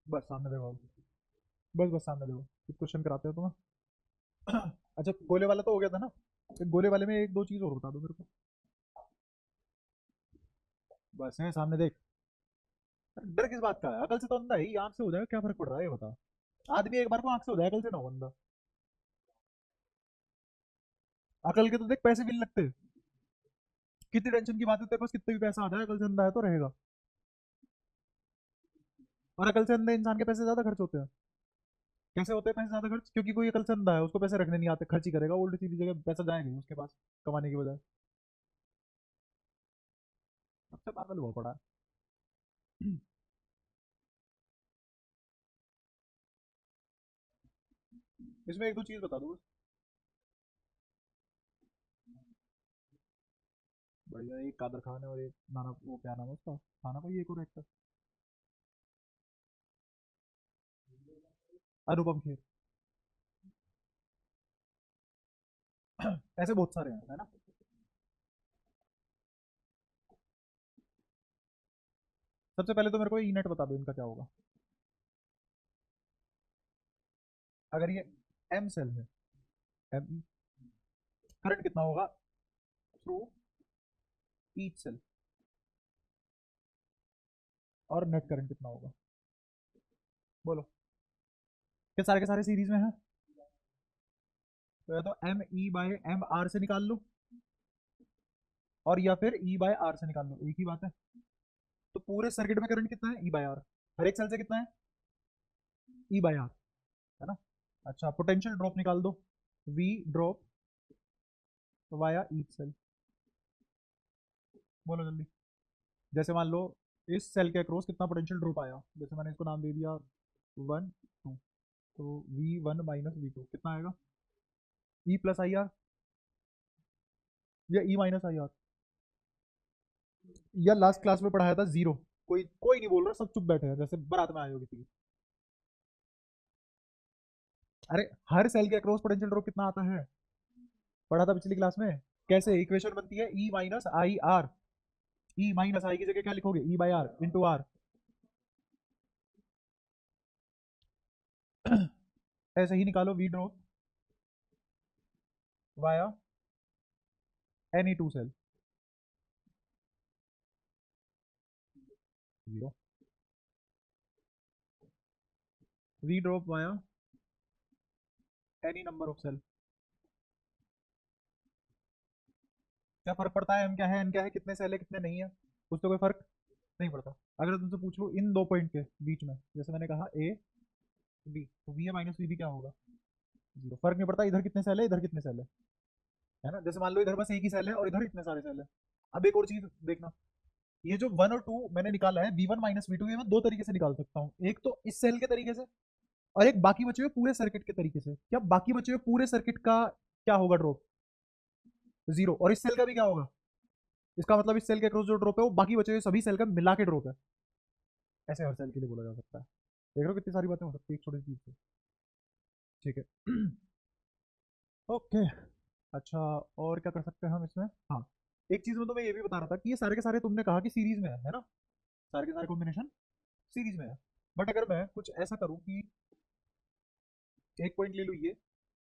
बस सामने देखो। बस बस सामने देखो, कुछ क्वेश्चन कराते हो तुम्हें। अच्छा, गोले वाला तो हो गया था ना। एक गोले वाले में एक दो चीज और बता दो मेरे को। बस है, सामने देख। अरे डर किस बात का है? अकल से तो अंधा है ही, आंख से हो जाएगा, क्या फर्क पड़ रहा है ये बता। आदमी एक बार को आंख से हो जाए, अकल से ना हो अंधा। अकल के तो देख पैसे भी नहीं लगते। कितनी टेंशन की बात है तेरे पास, कितने भी पैसा आ जाए, अकल से अंधा है तो रहेगा। और अकल से अंधे इंसान के पैसे ज्यादा खर्च होते हैं। कैसे होते हैं पैसे ज्यादा खर्च? क्योंकि कोई अकल से अंधा है, उसको पैसे रखने नहीं आते, खर्च ही करेगा उल्टी सीधी जगह, पैसा जाएगा ही उसके पास कमाने की बजाय। सबसे पागल हुआ पड़ा है। इसमें एक दो चीज बता दो। बढ़िया, एक कादर खान है और एक नाना, वो क्या नाम है उसका, खाना कोई एक और एक्टर। अनुपम खेर। ऐसे बहुत सारे हैं, है ना। सबसे पहले तो मेरे को ई नेट बता दो, इनका क्या होगा। अगर ये एम सेल है, एम ई, करंट कितना होगा थ्रू ईच सेल, और नेट करंट कितना होगा? बोलो। के सारे सीरीज में है। तो या तो M E by M R से निकाल लो, और या फिर ई बाय आर से निकाल लो, एक ही बात है। तो पूरे सर्किट में करंट कितना है? ई बाय आर। हर एक सेल से कितना है? ई बाय आर, है ना। अच्छा, पोटेंशियल ड्रॉप निकाल दो। V drop via each cell. बोलो जल्दी। जैसे मान लो इस सेल के अक्रॉस कितना पोटेंशियल ड्रॉप आया, जैसे मैंने इसको नाम दे दिया 1 2, तो V1 - V2 कितना आएगा? ई प्लस आई आर, या ई माइनस आई आर, या लास्ट क्लास में पढ़ाया था जीरो। कोई कोई नहीं बोल रहा, सब चुप बैठे हैं जैसे बारात में आए हो किसी की। अरे, हर सेल के अक्रॉस पोटेंशियल ड्रॉप कितना आता है? पढ़ा था पिछली क्लास में। कैसे इक्वेशन बनती है? E minus I R. E minus I की जगह क्या लिखोगे? E by R into R. ऐसे ही निकालो V drop via any two cell. Zero. V drop via any number of cell. क्या फर्क पड़ता है? एम क्या है, एन क्या है, कितने सेल है कितने नहीं है? कुछ तो कोई फर्क नहीं पड़ता। अगर तुमसे पूछ लो इन दो पॉइंट के बीच में, जैसे मैंने कहा ए बी, तो V A minus V B क्या होगा? जीरो। फर्क नहीं पड़ता इधर कितने सेल है इधर कितने सेल है ना। जैसे मान लो इधर बस एक ही सेल है और इधर इतने सारे सेल है। अब एक और चीज देखना, ये जो 1 और 2 मैंने निकाला है, V1 - V2, ये मैं दो तरीके से निकाल सकता हूँ। एक तो इस सेल के तरीके से, और एक बाकी बचे हुए पूरे सर्किट के तरीके से। क्या बाकी बचे हुए पूरे सर्किट का क्या होगा ड्रॉप? जीरो। और इस सेल का भी क्या होगा? इसका मतलब इस सेल के क्रॉस जो ड्रॉप है वो बाकी बचे हुए सभी सेल का मिला के ड्रॉप है। ऐसे हर सेल के लिए बोला जा सकता है। देख रहे हो कितनी सारी बातें हो सकती है एक छोटी सी चीज से। ठीक है। ओके। अच्छा, और क्या कर सकते हैं हम इसमें? हाँ, एक चीज में तो मैं ये भी बता रहा था कि ये सारे के सारे तुमने कहा कि सीरीज में है ना। सारे के सारे कॉम्बिनेशन सीरीज में है। बट अगर मैं कुछ ऐसा करूँ कि एक पॉइंट ले लूँ ये,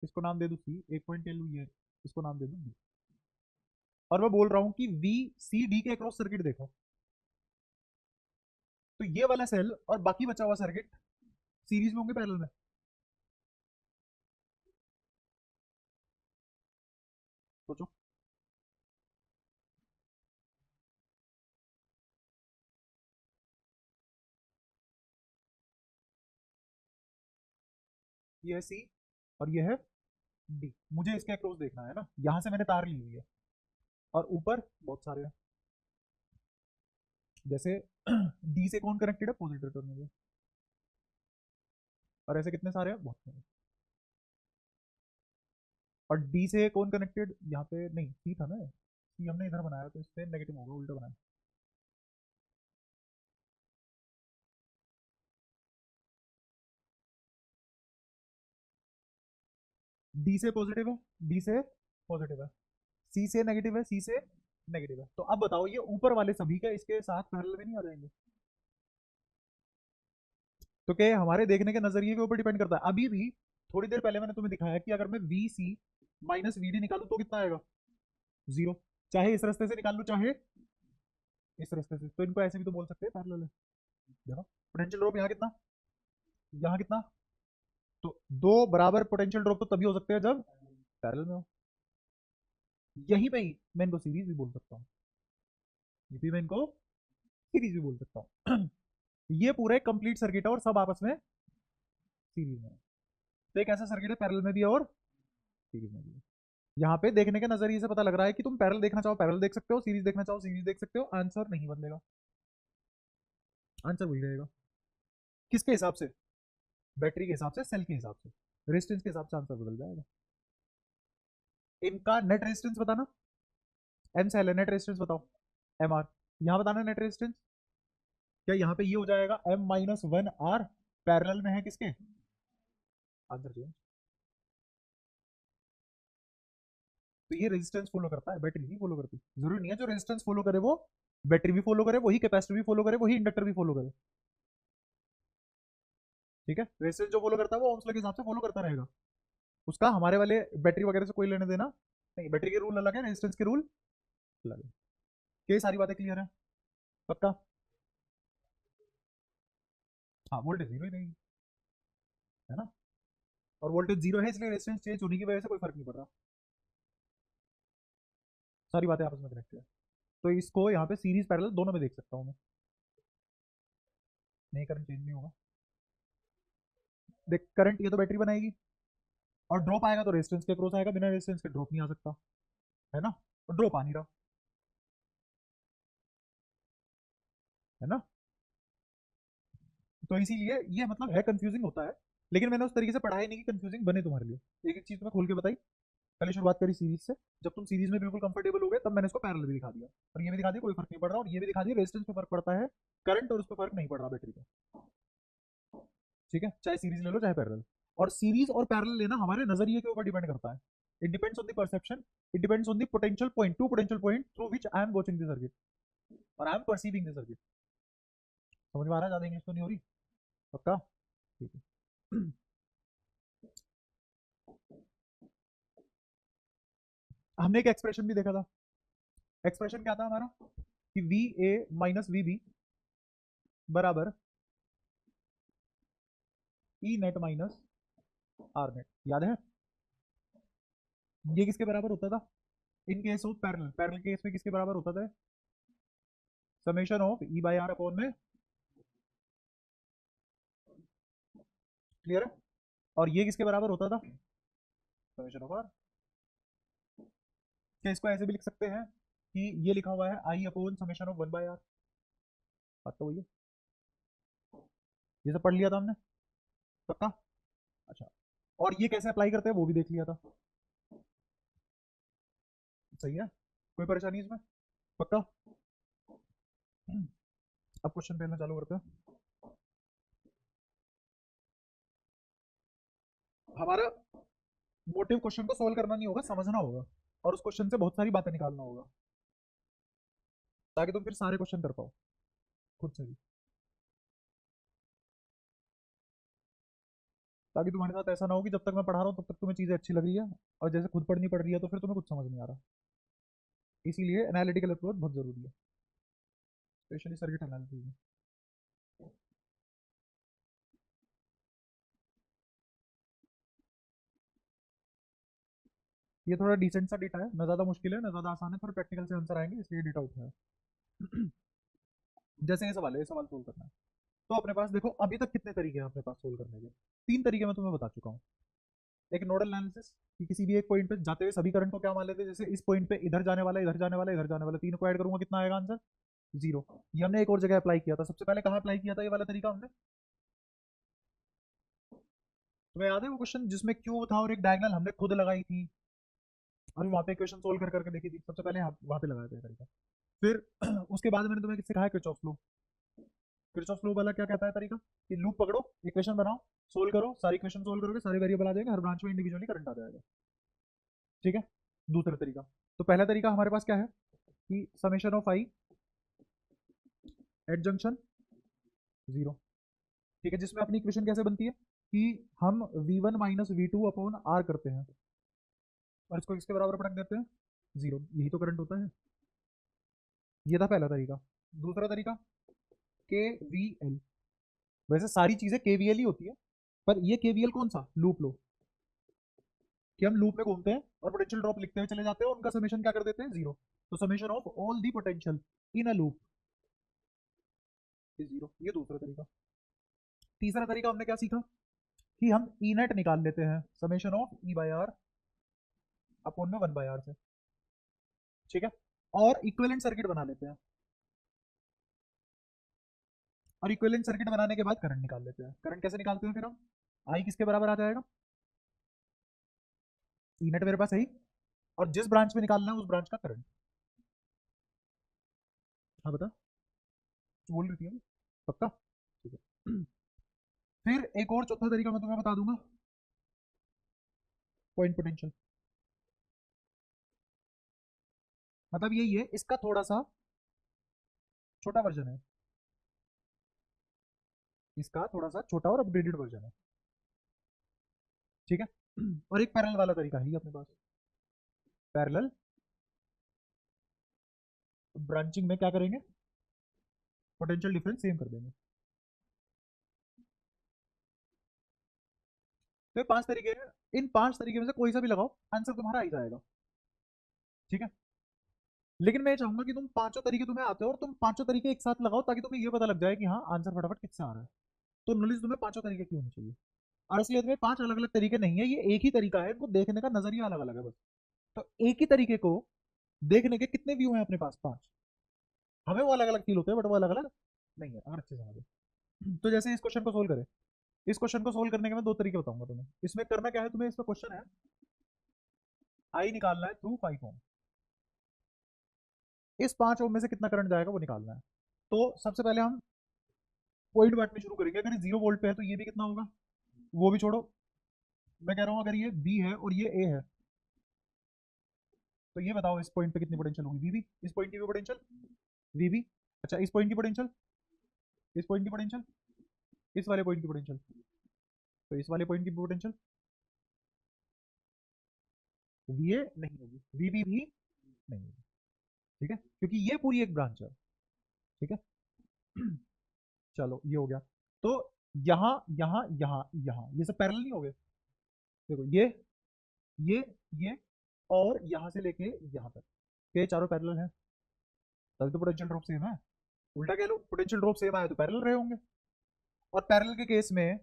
इसको नाम दे दूँ सी, एक पॉइंट ले लूँ ये, इसको नाम दे दूँ बी, और मैं बोल रहा हूँ कि वी सी डी के अक्रॉस सर्किट देखो, तो ये वाला सेल और बाकी बचा हुआ सर्किट सीरीज में होंगे पैरेलल में? सोचो। ये है सी और ये है डी, मुझे इसके अक्रॉस देखना है ना, यहाँ से मैंने तार ली हुई है, और ऊपर बहुत सारे हैं। जैसे डी से कौन कनेक्टेड है? Positive terminal. और ऐसे कितने सारे हैं? बहुत सारे। और डी से कौन कनेक्टेड? यहाँ पे नहीं, सी था ना, सी हमने इधर बनाया तो इससे नेगेटिव होगा, उल्टा बनाया। डी से पॉजिटिव है, डी से पॉजिटिव है, सी से नेगेटिव है, सी से नेगेटिव है। तो अब बताओ ये ऊपर वाले सभी का इसके साथ पैरेलल में नहीं आ जाएंगे? तो क्या हमारे देखने के नजरिए के ऊपर डिपेंड करता है। अभी भी थोड़ी देर पहले मैंने तुम्हें दिखाया कि अगर मैं V C minus V D निकालू तो कितना आएगा, 0। चाहे इस रास्ते से निकाल लू चाहे इस रास्ते से, तो इनको ऐसे भी तो बोल सकते हैं पैरेलल है। देखो पोटेंशियल ड्रॉप यहाँ कितना, यहाँ कितना, तो दो बराबर पोटेंशियल ड्रॉप तो तभी हो सकते हैं जब पैरेलल में हो। यहीं पे ही मैं इनको सीरीज भी बोल सकता हूँ, ये भी मैं इनको सीरीज भी बोल सकता हूँ। ये पूरा एक कंप्लीट सर्किट है और सब आपस में सीरीज में है। तो एक ऐसा सर्किट है पैरेलल में भी है और सीरीज में भी है। यहाँ पे देखने के नजरिए से पता लग रहा है कि तुम पैरेलल देखना चाहो पैरेलल देख सकते हो, सीरीज देखना चाहो सीरीज देख सकते हो, आंसर नहीं बदलेगा, आंसर वही रहेगा। किसके हिसाब से, बैटरी के हिसाब से, सेल के हिसाब से, रेजिस्टेंस के हिसाब से आंसर बदल जाएगा। इनका नेट रेजिस्टेंस बताना, एम सेल है, नेट रेजिस्टेंस बताओ एम आर, यहाँ बताना नेट रेजिस्टेंस। क्या यहाँ पे ये हो जाएगा M minus one R, parallel में है किसके, आंसर चेंज। तो ये रेजिस्टेंस फॉलो करता है, बैटरी नहीं फॉलो करती। जरूरी नहीं है जो रेजिस्टेंस फॉलो करे वो बैटरी भी फॉलो करे, वही कैपेसिटर भी फॉलो करे, वही इंडक्टर भी फॉलो करे। ठीक है, रेजिस्टेंस जो फॉलो करता है वो ओम्स लॉ के हिसाब से फॉलो करता रहेगा, उसका हमारे वाले बैटरी वगैरह से कोई लेने देना नहीं। बैटरी के रूल अलग है, रेजिस्टेंस के रूल अलग है। ये सारी बातें क्लियर है, पक्का। हाँ वोल्टेज जीरो ही रहेगी, है ना, और वोल्टेज जीरो है इसलिए रेजिस्टेंस चेंज होने की वजह से कोई फर्क नहीं पड़ रहा। सारी बातें आपस में कनेक्ट है। तो इसको यहाँ पे सीरीज पैरेलल दोनों में देख सकता हूँ मैं, नहीं करंट चेंज नहीं होगा। देख करंट ये तो बैटरी बनाएगी, और ड्रॉप आएगा तो रेजिस्टेंस के क्रॉस आएगा, बिना रेजिस्टेंस के ड्रॉप नहीं आ सकता, है ना, और ड्रॉप आ नहीं रहा, है ना। तो इसीलिए ये मतलब है कंफ्यूजिंग होता है, लेकिन मैंने उस तरीके से पढ़ाई नहीं कि कंफ्यूजिंग बने तुम्हारे लिए। एक एक चीज तुम्हें खोल के बताई, पहले शुरुआत करी सीरीज से, जब तुम सीरीज में बिल्कुल कंफर्टेबल हो गए तब मैंने इसको पैरेलल भी दिखा दिया, और ये भी दिखा दिया कोई फर्क नहीं पड़ रहा, और ये भी दिखा दिया रेजिस्टेंस पे फर्क पड़ता है, करंट और उस पर फर्क नहीं पड़ रहा बैटरी पे। ठीक है, चाहे सीरीज ले लो चाहे पैरेलल। और सीरीज और पैरेलल लेना हमारे नजरिए के ऊपर डिपेंड करता है, it depends on the perception, it depends on the potential point, to potential point through which I am watching the circuit और I am perceiving the circuit. समझ में आ रहा है, ज्यादा इंग्लिश तो नहीं हो रही, पक्का, ठीक है। हमने एक एक्सप्रेशन भी देखा था, एक्सप्रेशन क्या था हमारा कि V A minus V B बराबर E net minus R net, याद है। ये किसके बराबर होता था in case of parallel, parallel case में किसके बराबर होता था, summation of E by R upon में, क्लियर है। और ये किसके बराबर होता था, समेशन ऑफ आर। क्या इसको ऐसे भी लिख सकते हैं कि ये लिखा हुआ है I upon summation of one by R, बात तो वही है। ये सब पढ़ लिया था हमने, पक्का। अच्छा, और ये कैसे अप्लाई करते हैं वो भी देख लिया था, सही है, कोई परेशानी इसमें, पक्का। अब क्वेश्चन पहले चालू करते हैं। हमारा मोटिव क्वेश्चन को सोल्व करना नहीं होगा, समझना होगा, और उस क्वेश्चन से बहुत सारी बातें निकालना होगा, ताकि तुम फिर सारे क्वेश्चन कर पाओ खुद से भी, ताकि तुम्हारे साथ ऐसा ना हो कि जब तक मैं पढ़ा रहा हूँ तब तक तुम्हें चीजें अच्छी लग रही है, और जैसे खुद पढ़नी पड़ रही है तो फिर तुम्हें कुछ समझ नहीं आ रहा। इसीलिए एनालिटिकल अप्रोच बहुत जरूरी है, स्पेशली सर्किट एनालिसिस में। ये थोड़ा डिसेंट सा डेटा है, ना ज्यादा मुश्किल है ना ज्यादा आसान है, थोड़ा प्रैक्टिकल से आंसर आएंगे इसलिए डेटा उठाया। जैसे ये सवाल है, ये सवाल सोल्व करना है, तो अपने पास देखो अभी तक कितने तरीके हैं अपने पास सोल्व करने के, तीन तरीके मैं तुम्हें बता चुका हूँ। एक नोडल एनालिसिस, कि किसी भी एक पॉइंट पे जाते हुए सभी करंट को क्या मान लेते हैं, जैसे इस पॉइंट पे इधर जाने वाला, इधर जाने वाला, इधर जाने वाला, तीनों को ऐड करूंगा कितना आएगा आंसर, जीरो। ये हमने एक और जगह अप्लाई किया था, सबसे पहले कहाँ अप्लाई किया था ये वाला तरीका हमने, तुम्हें याद है वो क्वेश्चन जिसमें क्यू था और एक डायगोनल हमने खुद लगाई थी, और वहाँ पे क्वेश्चन सोल्व कर करके देखी थी, सबसे पहले वहाँ पे लगाया था ये तरीका। फिर उसके बाद मैंने तुम्हें सिखाया किरचॉफ लॉ, किरचॉफ लॉ वाला क्या कहता है तरीका, कि लूप पकड़ो, इक्वेशन बनाओ, सोल्व करो, सारी इक्वेशन सोल्व करोगे, सारे वेरिएबल आ जाएंगे, हर ब्रांच में इंडिविजुअली करंट आ जाएगा। ठीक है, दूसरा तरीका, तो पहला तरीका हमारे पास क्या है कि summation of I at junction zero, ठीक है, जिसमें अपनी इक्वेशन कैसे बनती है कि हम v1 minus v2 upon r करते हैं और इसको किसके बराबर पटक देते हैं, 0। यही तो करंट होता है। ये था पहला तरीका। दूसरा तरीका KVL। वैसे सारी चीजें KVL ही होती है, पर ये KVL कौन सा, लूप लो, कि हम लूप में घूमते हैं और पोटेंशियल ड्रॉप लिखते हुए चले जाते हैं, उनका समेशन क्या कर देते हैं, 0। तो summation of all the potential in a loop is 0। ये दूसरा तरीका। तीसरा तरीका हमने क्या सीखा कि हम ई नेट निकाल लेते हैं summation of E by R upon में 1 बाई आर से, ठीक है, और इक्विवेलेंट सर्किट बना लेते हैं। और इक्विवेलेंट सर्किट बनाने के बाद करंट निकाल लेते हैं। करंट कैसे निकालते हैं फिर हम, आई किसके बराबर आ जाएगा, ई नेट मेरे पास है ही, और जिस ब्रांच में निकालना है उस ब्रांच का करंट। हाँ बता, बोल रही थी पक्का, ठीक है। फिर एक और चौथा तरीका मैं तुम्हें बता दूंगा, पॉइंट पोटेंशियल। मतलब यही है, इसका थोड़ा सा छोटा वर्जन है, इसका थोड़ा सा छोटा और अपग्रेडेड वर्जन है, ठीक है। और एक पैरेलल वाला तरीका है अपने पास, पैरेलल ब्रांचिंग में क्या करेंगे, पोटेंशियल डिफरेंस सेम कर देंगे। तो ये 5 तरीके हैं, इन 5 तरीके में से कोई सा भी लगाओ, आंसर तुम्हारा आ ही जाएगा, ठीक है। लेकिन मैं चाहूंगा कि तुम पांचों तरीके तुम्हें आते हो और तुम पांचों तरीके एक साथ लगाओ, ताकि तुम्हें ये पता लग जाए कि हाँ आंसर फटाफट किससे आ रहा है। तो नॉलेज तुम्हें पांचों तरीके की होनी चाहिए। और असलियत में 5 अलग अलग तरीके नहीं है, ये एक ही तरीका है, इनको देखने का नजरिया अलग अलग है बस। तो एक ही तरीके को देखने के कितने व्यू हैं अपने पास, 5। हमें वो अलग अलग फील होते हैं, बट वो अलग अलग नहीं है, अगर अच्छे से समझो। तो जैसे इस क्वेश्चन को सोल्व करें, इस क्वेश्चन को सोल्व करने के मैं 2 तरीके बताऊंगा तुम्हें। इसमें करना क्या है तुम्हें, इसमें क्वेश्चन है आई निकालना है थ्रू 5 ओम, इस 5 ओम में से कितना करंट जाएगा वो निकालना है। तो सबसे पहले हम पॉइंट बांटने शुरू करेंगे। अगर 0 वोल्ट पे है तो ये भी कितना होगा, वो भी छोड़ो, मैं कह रहा हूँ अगर ये बी है और ये ए है, तो ये बताओ इस पॉइंट पे कितनी पोटेंशियल होगी, वीबी। इस पॉइंट की भी पोटेंशियल वीबी। अच्छा, इस पॉइंट की पोटेंशियल, इस पॉइंट की पोटेंशियल, इस वाले पॉइंट की पोटेंशियल, तो इस वाले पॉइंट की पोटेंशियल वीए नहीं होगी, वीबी भी नहीं होगी, ठीक है, क्योंकि ये पूरी एक ब्रांच है, ठीक है। चलो ये हो गया। तो यहाँ यहाँ यहाँ यहाँ ये सब पैरेलल नहीं हो गए, देखो ये ये और यहाँ से लेके यहाँ तक, ये चारों पैरेलल हैं, तभी तो पोटेंशियल ड्रॉप सेम है। उल्टा कह लो, पोटेंशियल ड्रॉप सेम आया तो पैरेलल रहे होंगे। और पैरेलल के केस में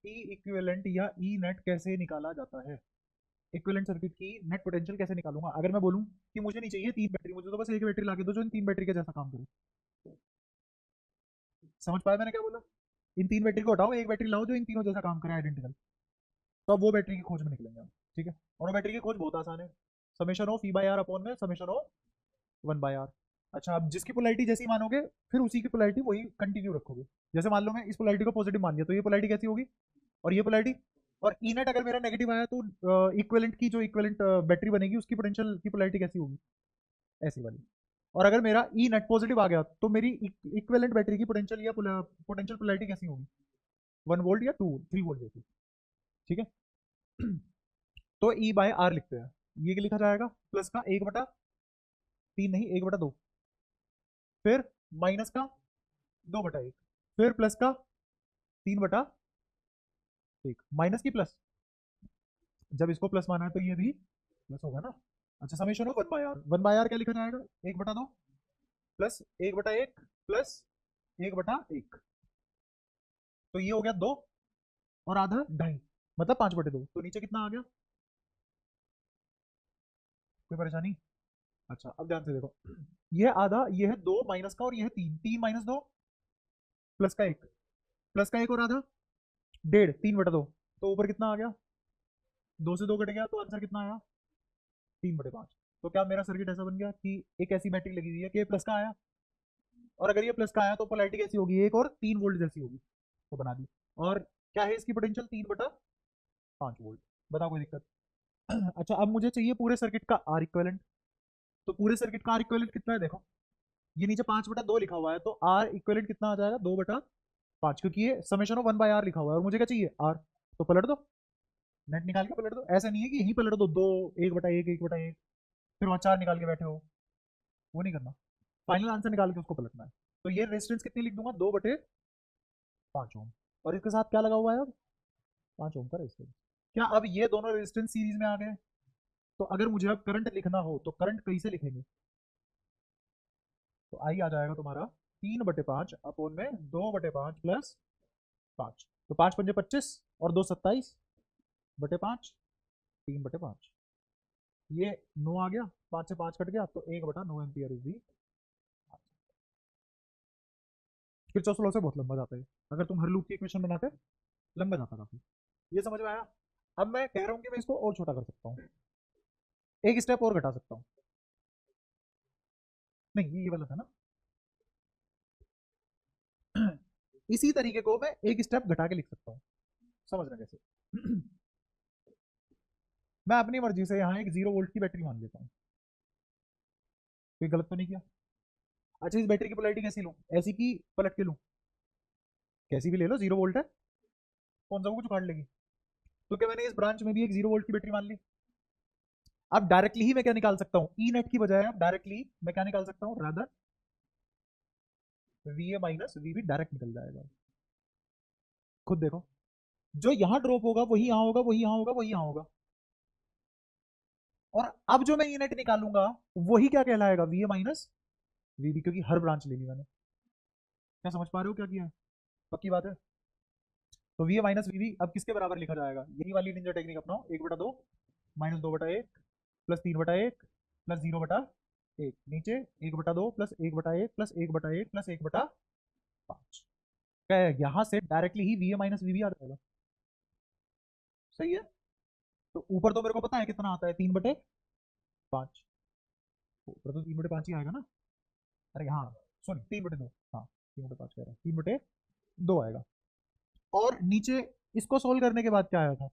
ई इक्विवेलेंट या ई नेट कैसे निकाला जाता है, इक्विवेलेंट सर्किट की नेट पोटेंशियल कैसे निकालूंगा। अगर मैं बोलूं कि मुझे नहीं चाहिए 3 बैटरी, मुझे तो बस एक बैटरी लाके दो जो इन 3 बैटरी के जैसा काम करे, समझ पाया मैंने क्या बोला, इन 3 बैटरी को हटाओ, एक बैटरी लाओ जो इन तीनों जैसा काम करे आइडेंटिकल, तो अब वो बैटरी की खोज में निकलेंगे हम, ठीक है। और वो बैटरी की खोज बहुत आसान है, summation of E by R upon में समेशन ऑफ 1 बाई आर। अच्छा, अब जिसकी पोलैरिटी जैसी मानोगे फिर उसी की पोलैरिटी वही कंटिन्यू रखोगे। जैसे मान लो मैं इस पोलैरिटी को पॉजिटिव मान लिया, तो ये पोलैरिटी कैसी होगी, और ये पोलैरिटी, और ई नेट अगर मेरा नेगेटिव आया तो इक्विवेलेंट की जो इक्विवेलेंट बैटरी बनेगी उसकी पोटेंशियल की पोलैरिटी कैसी होगी, ऐसी वाली। और अगर मेरा ई नेट पॉजिटिव आ गया तो मेरी इक्विवेलेंट बैटरी की पोटेंशियल या पोटेंशियल पोलैरिटी कैसी होगी, 1 वोल्ट या 3 वोल्ट जैसी, ठीक है। तो ई बाय आर लिखते हैं, ये लिखा जाएगा प्लस का 1/3 नहीं 1/2, फिर माइनस का 2/1, फिर प्लस का 3/1, माइनस की प्लस, जब इसको प्लस माना है तो ये भी प्लस होगा ना। अच्छा, समेशन ऑफ 1/r, 1/r क्या लिखा जाएगा, 1/2 प्लस 1/1 प्लस 1/1, तो ये हो गया 2 और आधा 2.5, मतलब 5/2। तो नीचे कितना आ गया, कोई परेशानी। अच्छा अब ध्यान से देखो, ये आधा, ये है 2 माइनस का, और ये है 3, 3 माइनस 2 प्लस का 1, प्लस का 1 और आधा 1.5, 3/2, तो ऊपर कितना आ गया, 2 से 2 कट गया, तो आंसर कितना आया, 3/5। तो क्या मेरा सर्किट ऐसा बन गया कि एक ऐसी बैटरी लगी हुई है कि ये प्लस का आया, और अगर ये प्लस का आया तो पोलैरिटी कैसी होगी, 1 और 3 वोल्ट जैसी होगी, तो बना दी। और क्या है इसकी पोटेंशियल, 3/5 वोल्ट। बताओ कोई दिक्कत। अच्छा, अब मुझे चाहिए पूरे सर्किट का आर इक्विवेलेंट। तो पूरे सर्किट का आर इक्विवेलेंट कितना है, देखो ये नीचे 5/2 लिखा हुआ है, तो आर इक्विवेलेंट कितना आ जाएगा, 2/5 5, क्योंकि ये समेशन ऑफ 1/r लिखा हुआ है और मुझे क्या चाहिए r, तो पलट दो, नेट निकाल के पलट दो। ऐसा नहीं है कि यहीं पलट दो 2 1/1 1/1 फिर वहां 4 निकाल के बैठे हो, वो नहीं करना, फाइनल आंसर निकाल के उसको पलटना है। तो ये रेजिस्टेंस कितनी लिख दूंगा, 2/5 ओम, और इसके साथ क्या लगा हुआ है अब, 5 ओम का रेजिस्टेंस। क्या अब ये दोनों रेजिस्टेंस सीरीज में आ गए? तो अगर मुझे अब करंट लिखना हो तो करंट कैसे लिखेंगे, तो आई आ जाएगा तुम्हारा 3/5 अपोन में 2/5 प्लस 5, तो 5 पंजे 25 और 2 27/5, 3/5, ये 9 आ गया, 5 से 5 कट गया, तो 1/9 एम्पियर इज दी। फिर चौसला से बहुत लंबा जाता है, अगर तुम हर लूप की इक्वेशन बनाते लंबा जाता काफी। ये समझ में आया? अब मैं कह रहा हूं कि मैं इसको और छोटा कर सकता हूँ, एक स्टेप और घटा सकता हूँ। नहीं ये गलत है ना इसी तरीके को मैं एक स्टेप घटा के लिख सकता हूँ, समझ रहे कैसे मैं अपनी मर्जी से यहाँ एक 0 वोल्ट की बैटरी मान लेता हूँ, कोई गलत तो नहीं किया। अच्छा इस बैटरी की पोलैरिटी कैसी लूँ, ऐसी की पलट के लूँ, कैसी भी ले लो, 0 वोल्ट है, कौन सा वो कुछ उखाड़ लेगी। तो क्या मैंने इस ब्रांच में भी एक 0 वोल्ट की बैटरी मान ली। अब डायरेक्टली ही मैं क्या निकाल सकता हूँ, ई नेट की बजाय अब डायरेक्टली मैं क्या निकाल सकता हूँ, rather V A minus V B direct निकल जाएगा। खुद देखो, जो यहां ड्रॉप होगा वही यहां होगा, वही यहां होगा, वही यहां होगा, और अब जो मैं ई नेट निकालूंगा वही क्या कहलाएगा, V A minus V B, क्योंकि हर ब्रांच ले ली मैंने। क्या समझ पा रहे हो क्या किया है, पक्की बात है। तो V A minus V B अब किसके बराबर लिखा जाएगा, यही वाली निंजा टेक्निक अपनाओ, 1/2 माइनस 2/1 प्लस 3/1 प्लस 0/1, नीचे 1/2 प्लस 1/1 प्लस 1/1 प्लस 1/5। क्या है, यहां से डायरेक्टली ही V A minus V B आ जाएगा, सही है। तो ऊपर तो मेरे को पता है कितना आता है, 3/5, ऊपर तो 3/5 ही आएगा ना, अरे हाँ सॉरी 3/2, हाँ 3/5 कह रहा हूँ, 3/2 आएगा। और नीचे इसको सोल्व करने के बाद क्या आया था,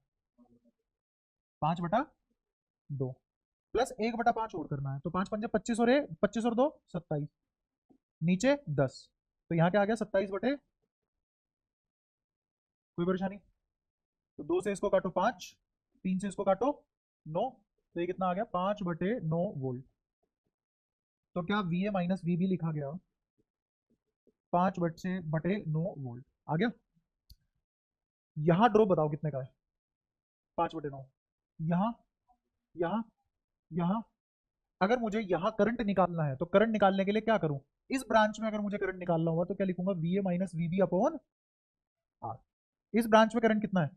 5/2 प्लस 1/5 और करना है, तो 5 पंजे 25 और 25 और 2 27, नीचे 10, तो यहाँ क्या आ गया 27 कोई परेशानी। तो 2 से इसको काटो 5, 3 से इसको काटो 9, तो ये कितना आ गया 5/9 वोल्ट। तो क्या V A minus V B लिखा गया 5/9 वोल्ट आ गया। यहाँ ड्रॉप बताओ कितने का है, 5/9, यहाँ यहाँ यहाँ। अगर मुझे यहाँ करंट निकालना है तो करंट निकालने के लिए क्या करूं, इस ब्रांच में अगर मुझे करंट निकालना हुआ तो क्या लिखूंगा, V A minus V B upon R. इस ब्रांच में करंट कितना है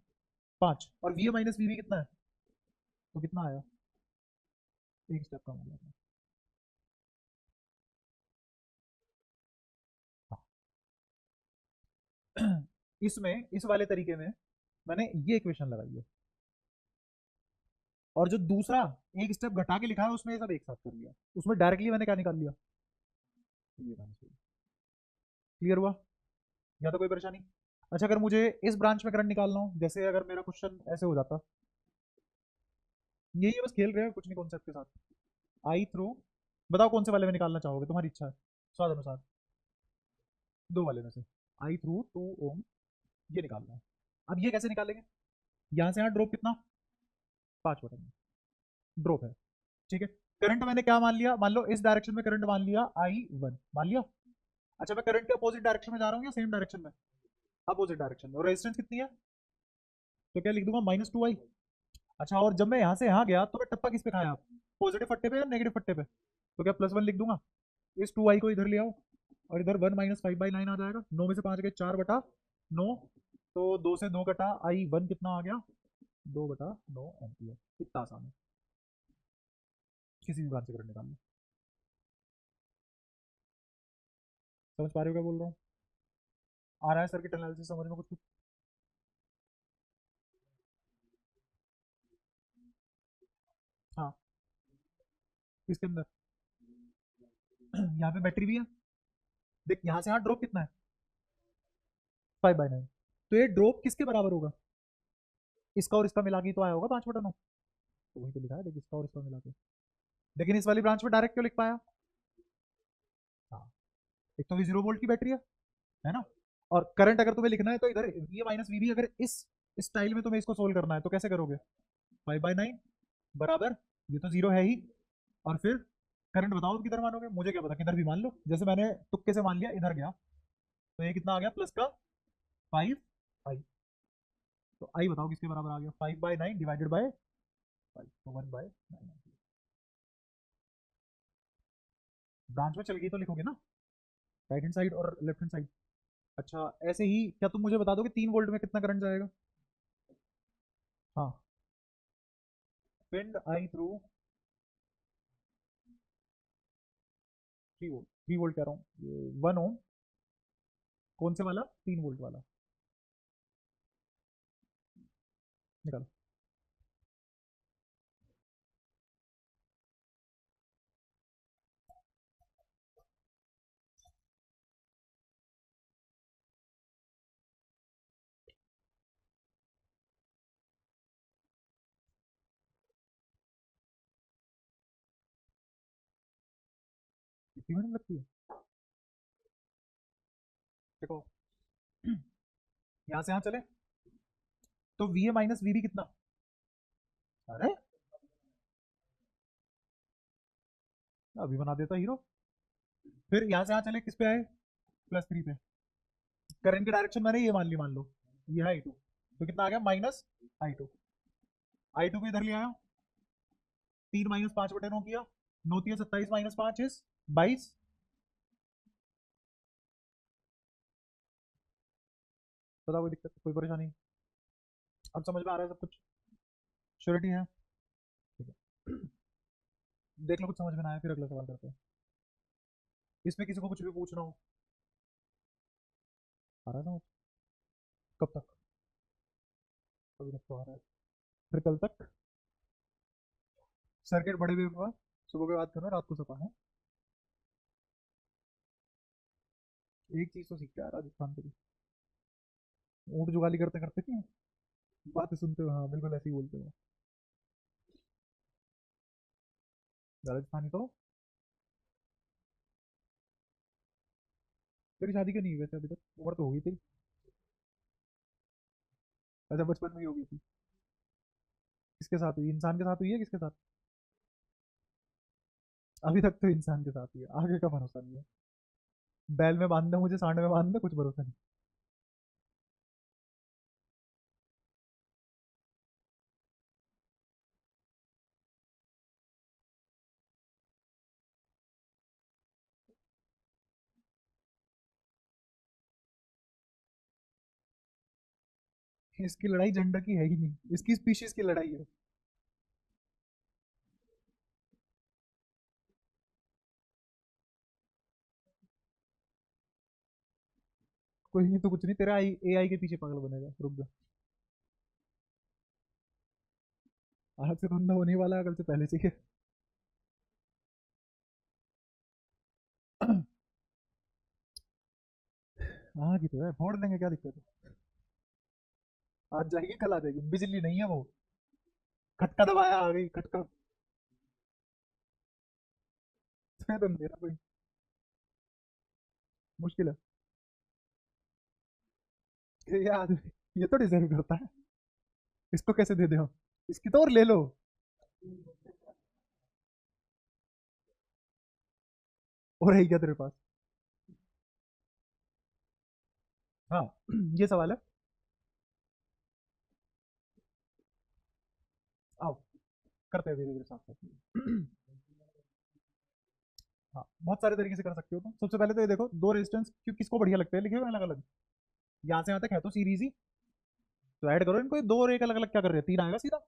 5, और V A minus V B कितना है, तो कितना आया, एक स्टेप कम हो गया। इसमें इस वाले तरीके में मैंने ये इक्वेशन लगाई है, और जो दूसरा एक स्टेप घटा के लिखा है उसमें ये सब एक साथ कर लिया, उसमें डायरेक्टली मैंने क्या निकाल लिया, क्लियर हुआ, या तो कोई परेशानी। अच्छा अगर मुझे इस ब्रांच में करंट निकालना हो, जैसे अगर मेरा क्वेश्चन ऐसे हो जाता, यही बस खेल रहे हैं कुछ नहीं कॉन्सेप्ट के साथ, आई थ्रू, बताओ कौन से वाले में निकालना चाहोगे, तुम्हारी इच्छा है स्वाद अनुसार, दो वाले में से, आई थ्रू 2 ओम ये निकालना है। अब ये कैसे निकालेंगे, यहाँ से यहाँ ड्रॉप कितना, 5/9 ड्रॉप है, ठीक है। करंट मैंने क्या मान लिया, मान लो इस डायरेक्शन में करंट मान लिया I1 मान लिया। अच्छा मैं करंट के अपोजिट डायरेक्शन में जा रहा हूँ या सेम डायरेक्शन में, अपोजिट डायरेक्शन में, और रेजिस्टेंस कितनी है, तो क्या लिख दूंगा -2I। अच्छा और जब मैं यहाँ से यहाँ गया तो मैं टप्पा किस पे खाया, पॉजिटिव फट्टे पे या नेगेटिव फट्टे पे, तो क्या +1 लिख दूंगा, इस 2I को इधर ले आओ, और इधर 1 - 5/9 आ जाएगा, 9 में से 5 गए 4/9, तो 2 से 2 कटा I1 कितना आ गया 2/9 एम्पियर, इतना आसान है, किसी भी ब्रांच से करंट निकालना। समझ पा रहे हो क्या बोल रहा हूँ, आ रहा है सर्किट एनालिसिस समझ में कुछ कुछ। हाँ इसके अंदर यहाँ पे बैटरी भी है, देख यहाँ से यहाँ ड्रॉप कितना है 5/9, तो ये ड्रॉप किसके बराबर होगा, इसका और इसका मिला के ही तो आया होगा 5/9, तो वही तो लिखा है देख, इसका और इसका मिला के, लेकिन इस वाली ब्रांच में डायरेक्ट क्यों लिख पाया, हाँ एक तो 0 वोल्ट की बैटरी है ना, और करंट अगर तुम्हें लिखना है तो इधर वी माइनस वी भी, अगर इस स्टाइल में तुम्हें इसको सोल्व करना है तो कैसे करोगे? 5/9 बराबर, ये तो जीरो है ही, और फिर करंट बताओ किधर मानोगे, मुझे क्या पता, किधर भी मान लो, जैसे मैंने तुक्के से मान लिया इधर गया, तो ये कितना आ गया प्लस का 5 आई। तो आई बताओ किसके बराबर आ गया? 5/9 डिवाइडेड बाय 5, तो 1/9। ब्रांच में चल गई तो लिखोगे ना, राइट हैंड साइड और लेफ्ट हैंड साइड। अच्छा ऐसे ही क्या तुम मुझे बता दोगे 3 वोल्ट में कितना करंट जाएगा? हाँ, पिंड आई थ्रू 3 वोल्ट, 3 वोल्ट कह रहा हूँ, 1 ओम, कौन से वाला? 3 वोल्ट वाला, निकालो। कितनी मिनट लगती है देखो। यहाँ से यहाँ चले तो V A minus V B कितना? अरे अभी बना देता हीरो। फिर यहाँ से यहाँ चले किस पे आए? +3 पे। करंट की डायरेक्शन मैंने ये मान ली, मान लो ये है I2, तो कितना आ गया -I2। I2 को इधर ले आया, 3 - 5/9 किया, 9 × 27 - 5 इज 22। बताओ कोई दिक्कत, कोई परेशानी? अब समझ में आ रहा है सब कुछ? श्योरिटी है? ठीक है। देख लो कुछ समझ में ना आया फिर अगला सवाल करते हैं। इसमें किसी को कुछ भी पूछना हो, आ रहा है समझ? कब तक? अभी तक तो आ रहा है, फिर कल तक सर्किट बड़े भी हुआ, सुबह के बाद करना, रात को सपा है। एक चीज तो सीख के आ राजस्थान पे भी, ऊँट जुगाली करते करते नहीं, बातें सुनते हो, हाँ बिल्कुल ऐसे ही बोलते हो राजस्थानी तो। तेरी शादी क्यों नहीं हुई वैसे अभी तक? उम्र तो होगी तेरी। अच्छा बचपन में ही होगी थी। किसके साथ हुई? इंसान के साथ हुई है किसके साथ? अभी तक तो इंसान के साथ हुई है, आगे का भरोसा नहीं है। बैल में बांध दे मुझे, सांड में बांध दे, कुछ भरोसा नहीं। इसकी लड़ाई जेंडर की है ही नहीं, इसकी स्पीशीज की लड़ाई है। कोई नहीं तो कुछ नहीं, तेरा एआई के पीछे पागल बनेगा, रुक जा। आज से धंधा होने वाला है, कल से पहले से ही। हाँ की तो है, फोड़ देंगे, क्या दिक्कत है? आज जाएगी कल आ जाएगी, बिजली नहीं है वो, खटका दबाया आ गई, खटका। इसमें तो मेरा कोई मुश्किल है। ये आदमी ये तो डिजर्व करता है, इसको कैसे दे दे हम? इसकी तो और ले लो। और है क्या तेरे पास? हाँ ये सवाल है, आओ करते हैं धीरे धीरे साथ साथ। हाँ बहुत सारे तरीके से कर सकते हो तुम। सबसे पहले तो ये देखो, दो रेजिस्टेंस क्यों किसको बढ़िया लगते हैं लिखे हुए अलग अलग, यहाँ से यहाँ तक है तो सीरीज ही, तो ऐड करो इनको, दो और एक अलग अलग क्या कर रहे हैं, 3 आएगा सीधा।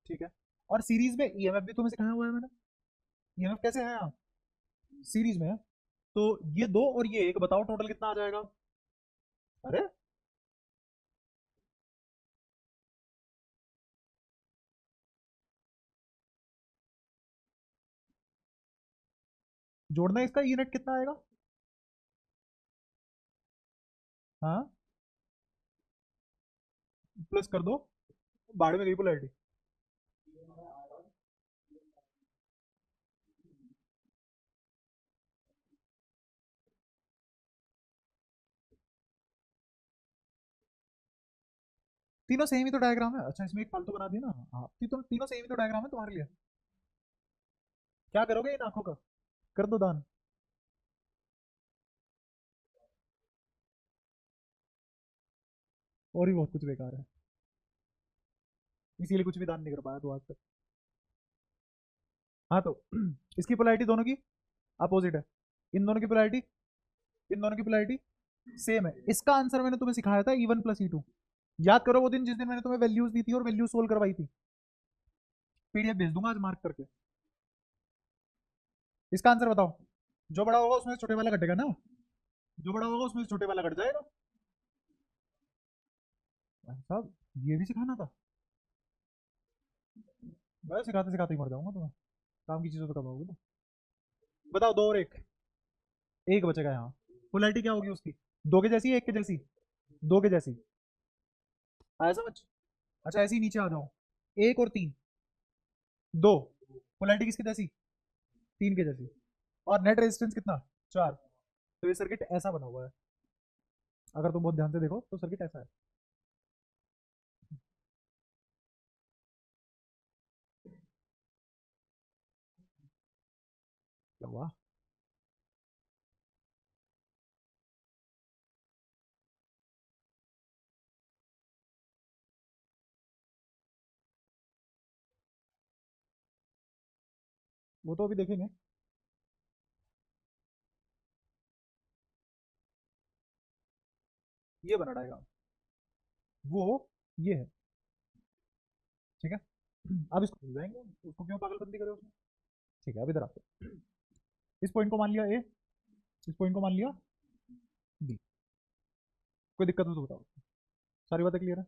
ठीक है, और सीरीज में ईएमएफ भी तुम्हें सिखाया हुआ है मैंने। ईएमएफ कैसे है यहाँ, सीरीज में है, तो ये दो और ये एक, बताओ टोटल कितना आ जाएगा? अरे जोड़ना है इसका, यूनिट कितना आएगा? हाँ प्लस कर दो, बाढ़ में गई पोलैरिटी। तीनों सेम ही तो डायग्राम है। अच्छा इसमें एक फालतू बना दिया ना। हाँ तीनों सेम ही तो डायग्राम है तुम्हारे लिए। क्या करोगे इन आंखों का? कर दो दान। और भी बहुत कुछ बेकार है, इसीलिए कुछ भी दान नहीं कर पाया तू आज तक। हाँ तो इसकी पोलैरिटी दोनों की अपोजिट है, इन दोनों की पोलैरिटी, इन दोनों की पोलैरिटी सेम है। इसका आंसर मैंने तुम्हें सिखाया था E1 प्लस E2। याद करो वो दिन जिस दिन मैंने तुम्हें वैल्यूज दी थी और वैल्यूज सोल्व करवाई थी। पीडीएफ भेज दूंगा आज मार्क करके। इसका आंसर बताओ। जो बड़ा होगा उसमें से छोटे वाला घटेगा ना, जो बड़ा होगा उसमें से छोटे वाला घट जाएगा। साहब ये भी सिखाना था? मैं सिखाते सिखाते ही मर जाऊंगा तुम्हें, काम की चीजों पे कब आओगे तो। बताओ दो और एक, एक बचेगा यहाँ। पोलैरिटी क्या होगी उसकी? दो के जैसी, एक के जैसी? दो के जैसी। आया समझ? अच्छा ऐसे ही नीचे आ जाओ, एक और तीन, दो, पोलैरिटी किसकी जैसी? तीन के जैसी। और नेट रेजिस्टेंस कितना? चार। तो ये सर्किट ऐसा बना हुआ है, अगर तुम बहुत ध्यान से देखो तो सर्किट ऐसा है। वाह, वो तो अभी देखेंगे। ये बना डायग्राम, वो ये है, ठीक है। अब इसको भूल जाएंगे, उसको क्यों पागलबंदी करे उसमें। ठीक है अब इधर आते हैं। इस पॉइंट को मान लिया ए, इस पॉइंट को मान लिया बी। कोई दिक्कत हो तो बताओ। सारी बातें क्लियर है?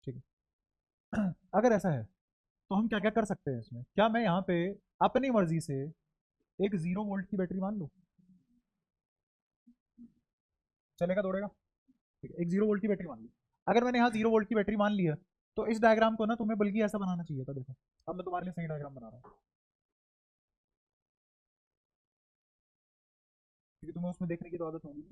ठीक है। अगर ऐसा है तो हम क्या क्या कर सकते हैं इसमें? क्या मैं यहाँ पे अपनी मर्जी से एक 0 वोल्ट की बैटरी मान लूँ? चलेगा, दौड़ेगा? ठीक है, एक 0 वोल्ट की बैटरी मान ली। अगर मैंने यहाँ 0 वोल्ट की बैटरी मान ली है, तो इस डायग्राम को ना तुम्हें बल्कि ऐसा बनाना चाहिए था। देखो अब मैं तुम्हारे लिए सही डायग्राम बना रहा हूँ, क्योंकि तुम्हें उसमें देखने की तो आदत होगी।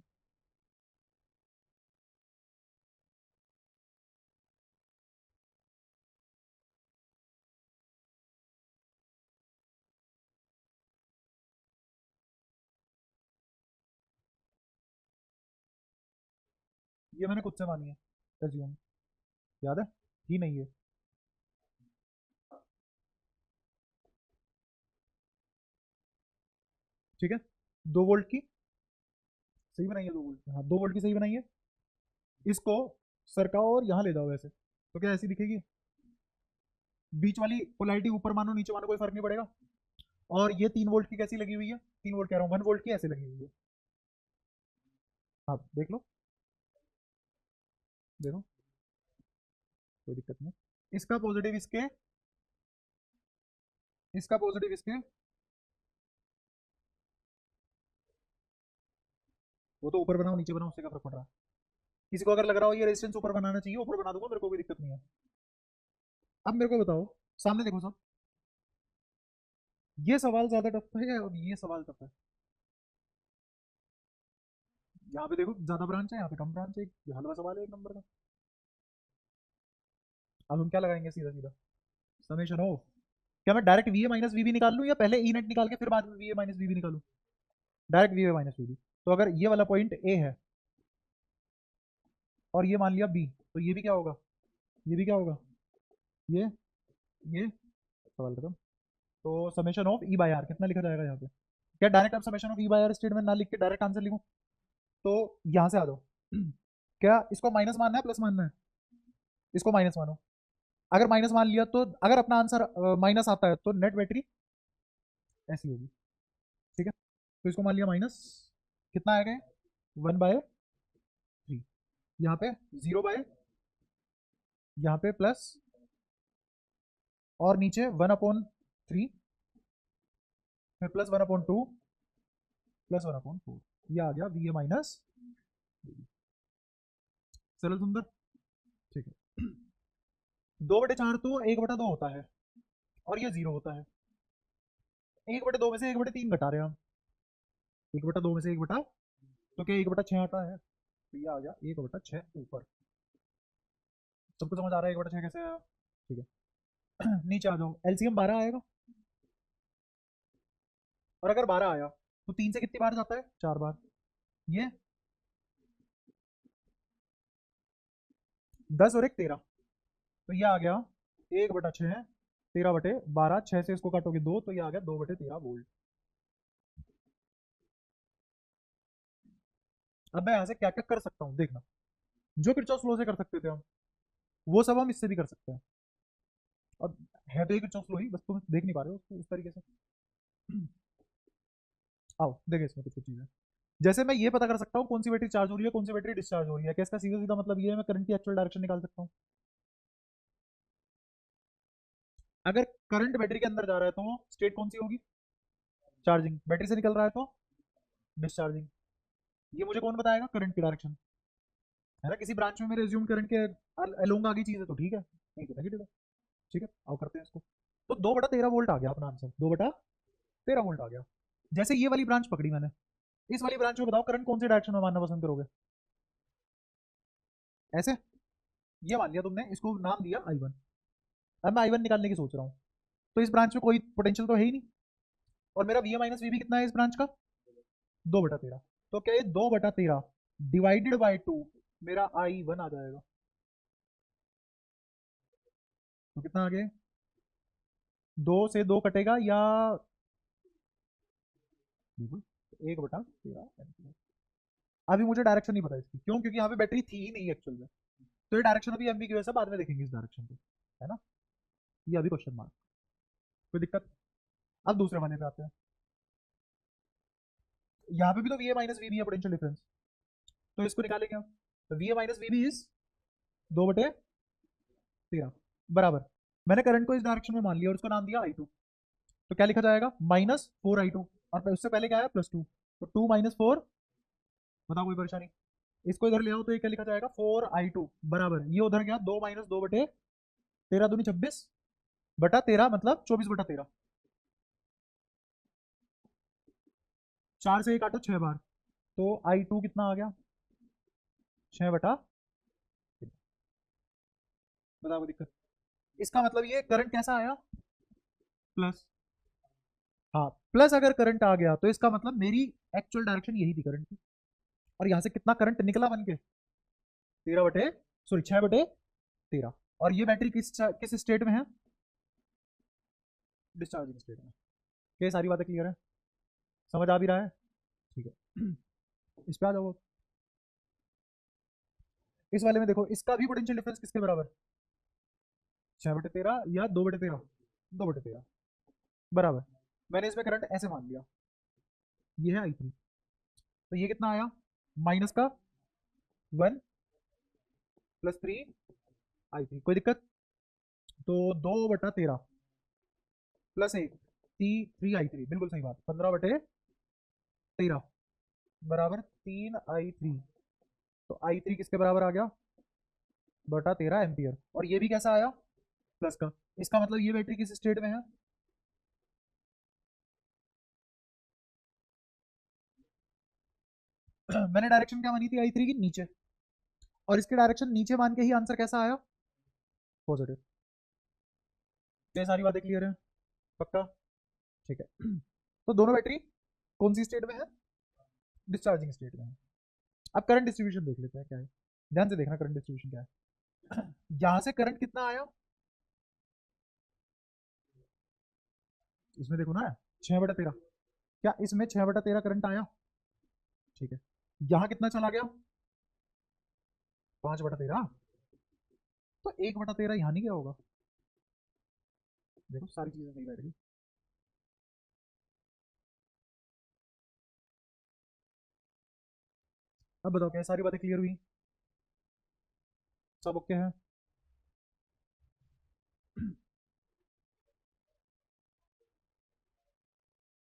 ये मैंने खुद से मानी है, एज्यूम, याद है ही नहीं है? ठीक है, 2 वोल्ट की सही बनाई है, 2 वोल्ट की, हाँ 2 वोल्ट की सही बनाई है। इसको सरकाओ और यहाँ ले जाओ ऐसे, तो क्या ऐसी दिखेगी? बीच वाली पोलैरिटी ऊपर मानो नीचे मानो कोई फर्क नहीं पड़ेगा। और ये 3 वोल्ट की कैसी लगी हुई है? 3 वोल्ट कह रहा हूँ, 1 वोल्ट की ऐसे लगी हुई है। हाँ देख लो, देखो कोई दिक्कत नहीं। इसका पॉजिटिव इसके, इसका पॉजिटिव इसके, वो तो ऊपर बनाओ नीचे बनाओ उससे क्या फर्क पड़ रहा है? किसी को अगर लग रहा हो ये रेजिस्टेंस ऊपर बनाना चाहिए, ऊपर बना दूंगा, मेरे को कोई दिक्कत नहीं है। अब मेरे को बताओ, सामने देखो सब, ये सवाल ज्यादा टफ है और ये सवाल टफ है? यहाँ पे देखो ज्यादा ब्रांच है, यहाँ पे कम ब्रांच है, ये हलवा सवाल है एक नंबर का। अब हम क्या लगाएंगे? सीधा सीधा समेशन हो। क्या मैं direct V A minus V B निकाल लूँ, या पहले ई नेट निकाल के फिर बाद में V A minus V B निकालूँ? Direct V A minus V B. तो अगर ये वाला पॉइंट ए है और ये मान लिया बी, तो ये भी क्या होगा? ये भी क्या होगा? ये ये सवाल खत्म। तो summation of E by R कितना लिखा जाएगा यहाँ पे? क्या डायरेक्ट अब summation of E by R statement ना लिख के डायरेक्ट आंसर लिखूं? तो यहाँ से आ जाओ। क्या इसको माइनस मानना है प्लस मानना है? इसको माइनस मानो। अगर माइनस मान लिया तो अगर अपना आंसर माइनस आता है तो नेट बैटरी ऐसी होगी, ठीक है। तो इसको मान लिया माइनस, कितना आएगा? 1/3। यहाँ पे 0 बाय, यहाँ पे प्लस, और नीचे 1/3, फिर प्लस 1/2, प्लस 1/4। ये आ गया वी ए माइनस। सरल सुंदर, ठीक है। 2/4 तो 1/2 होता है, और ये 0 होता है। 1/2 में से 1/3 घटा रहे हैं हम, 1/2 में से 1/, तो क्या 1/6 आता है? तो ये आ गया 1/6 ऊपर। सबको समझ आ रहा है 1/6 कैसे आया? ठीक है। नीचे आ जाओ, एलसीएम 12 आएगा, और अगर 12 आया तो 3 से कितनी बार जाता है? 4 बार। ये 10 और एक 13, तो ये आ गया 1/6, 13/12, 6 से इसको काटोगे 2, तो ये आ गया 2/13 वोल्ट। अब मैं यहाँ से क्या क्या कर सकता हूँ देखना, जो किरचॉफ लॉ से कर सकते थे हम, वो सब हम इससे भी कर सकते हैं। अब है तो एक किरचॉफ लॉ ही, बस तुम देख नहीं पा रहे हो उसको उस तरीके से। आओ देखें इसमें कुछ कुछ चीजें। जैसे मैं ये पता कर सकता हूँ कौन सी बैटरी चार्ज हो रही है, कौन सी बैटरी डिस्चार्ज हो रही है, क्या इसका सीधा सीधा मतलब ये है मैं करंट की एक्चुअल डायरेक्शन निकाल सकता हूँ। अगर करंट बैटरी के अंदर जा रहा है तो स्टेट कौन सी होगी? चार्जिंग। बैटरी से निकल रहा है तो डिस्चार्जिंग। ये मुझे कौन बताएगा? करंट की डायरेक्शन, है ना। किसी ब्रांच में मेरे एज्यूम करंट के अलोंग आगे चीज है तो ठीक है, नहीं तो नेगेटिव है। ठीक है, आओ करते हैं इसको। तो 2/13 वोल्ट आ गया अपना आंसर, 2/13 वोल्ट आ गया। जैसे ये वाली ब्रांच पकड़ी मैंने, इस वाली ब्रांच में बताओ करंट कौन सी डायरेक्शन में मानना पसंद करोगे? ऐसे, ये मान लिया तुमने, इसको नाम दिया I1। अब मैं I1 निकालने की सोच रहा हूँ, तो इस ब्रांच में कोई पोटेंशियल तो है ही नहीं, और मेरा VA माइनस VB कितना है इस ब्रांच का? 2/13। तो क्या ये 2/13 डिवाइडेड बाई 2 मेरा I1 आ जाएगा? तो कितना आ गया? 2 से 2 कटेगा या बिल्कुल 1/13। अभी मुझे डायरेक्शन नहीं पता इसकी, क्यों? क्योंकि यहाँ पे बैटरी थी ही नहीं एक्चुअल में। तो ये डायरेक्शन अभी एमबीक्यूएस है, बाद में देखेंगे इस डायरेक्शन को, है ना। ये अभी क्वेश्चन मार्क, कोई दिक्कत? अब दूसरे वाले पे आते हैं। यहाँ पे भी तो V A minus V B है पोटेंशियल डिफरेंस, तो इसको निकालेंगे हम। तो V A minus V B is 2/13 बराबर, मैंने करंट को इस डायरेक्शन में मान लिया और उसको नाम दिया I2। तो क्या लिखा जाएगा? -4I2, और उससे पहले क्या है? +2, तो 2 - 4, बताओ कोई परेशानी? इसको इधर ले आओ तो ये क्या लिखा जाएगा? 4I2 बराबर, ये उधर गया 2 - 2/13, 2 26/13, मतलब 24/13। 4 से 1 काटो 6 बार, तो I2 कितना आ गया? 6/, बताओ कोई दिक्कत? इसका मतलब ये करंट कैसा आया? प्लस। हाँ, प्लस अगर करंट आ गया तो इसका मतलब मेरी एक्चुअल डायरेक्शन यही थी करंट की, और यहाँ से कितना करंट निकला बन के? 6/13। और ये बैटरी किस स्टेट में है? डिस्चार्जिंग स्टेट में। क्या सारी बातें क्लियर है? समझ आ भी रहा है? ठीक है। इस पे आ जाओ। इस वाले में देखो, इसका भी पोटेंशियल डिफरेंस किसके बराबर? 6/13 या 2/13? 2/13 बराबर। मैंने इसमें करंट ऐसे मान लिया, ये है I3, तो ये कितना आया? माइनस का 1 +3I3, कोई दिक्कत? तो 2/13 +1, 3I3, बिल्कुल सही बात, 15/13 बराबर 3I3। तो I3 किसके बराबर आ गया? 13 एम्पियर। और ये भी कैसा आया? प्लस का। इसका मतलब ये बैटरी किस स्टेट में है? मैंने डायरेक्शन क्या मानी थी I3 की? नीचे, और इसके डायरेक्शन नीचे मान के ही आंसर कैसा आया? पॉजिटिव। ये सारी बातें क्लियर है? पक्का? ठीक है। तो दोनों बैटरी कौन सी स्टेट में है? डिस्चार्जिंग स्टेट में है। अब करंट डिस्ट्रीब्यूशन देख लेते हैं क्या है, ध्यान से देखना करंट डिस्ट्रीब्यूशन क्या है। यहां से करंट कितना आया? इसमें देखो ना, 6/13, क्या इसमें 6/13 करंट आया? ठीक है। यहाँ कितना चला गया? 5/13, तो 1/13 यहाँ नहीं गया होगा? देखो सारी चीजें सही बैठ गई। अब बताओ क्या सारी बातें क्लियर हुई? सब ओके है?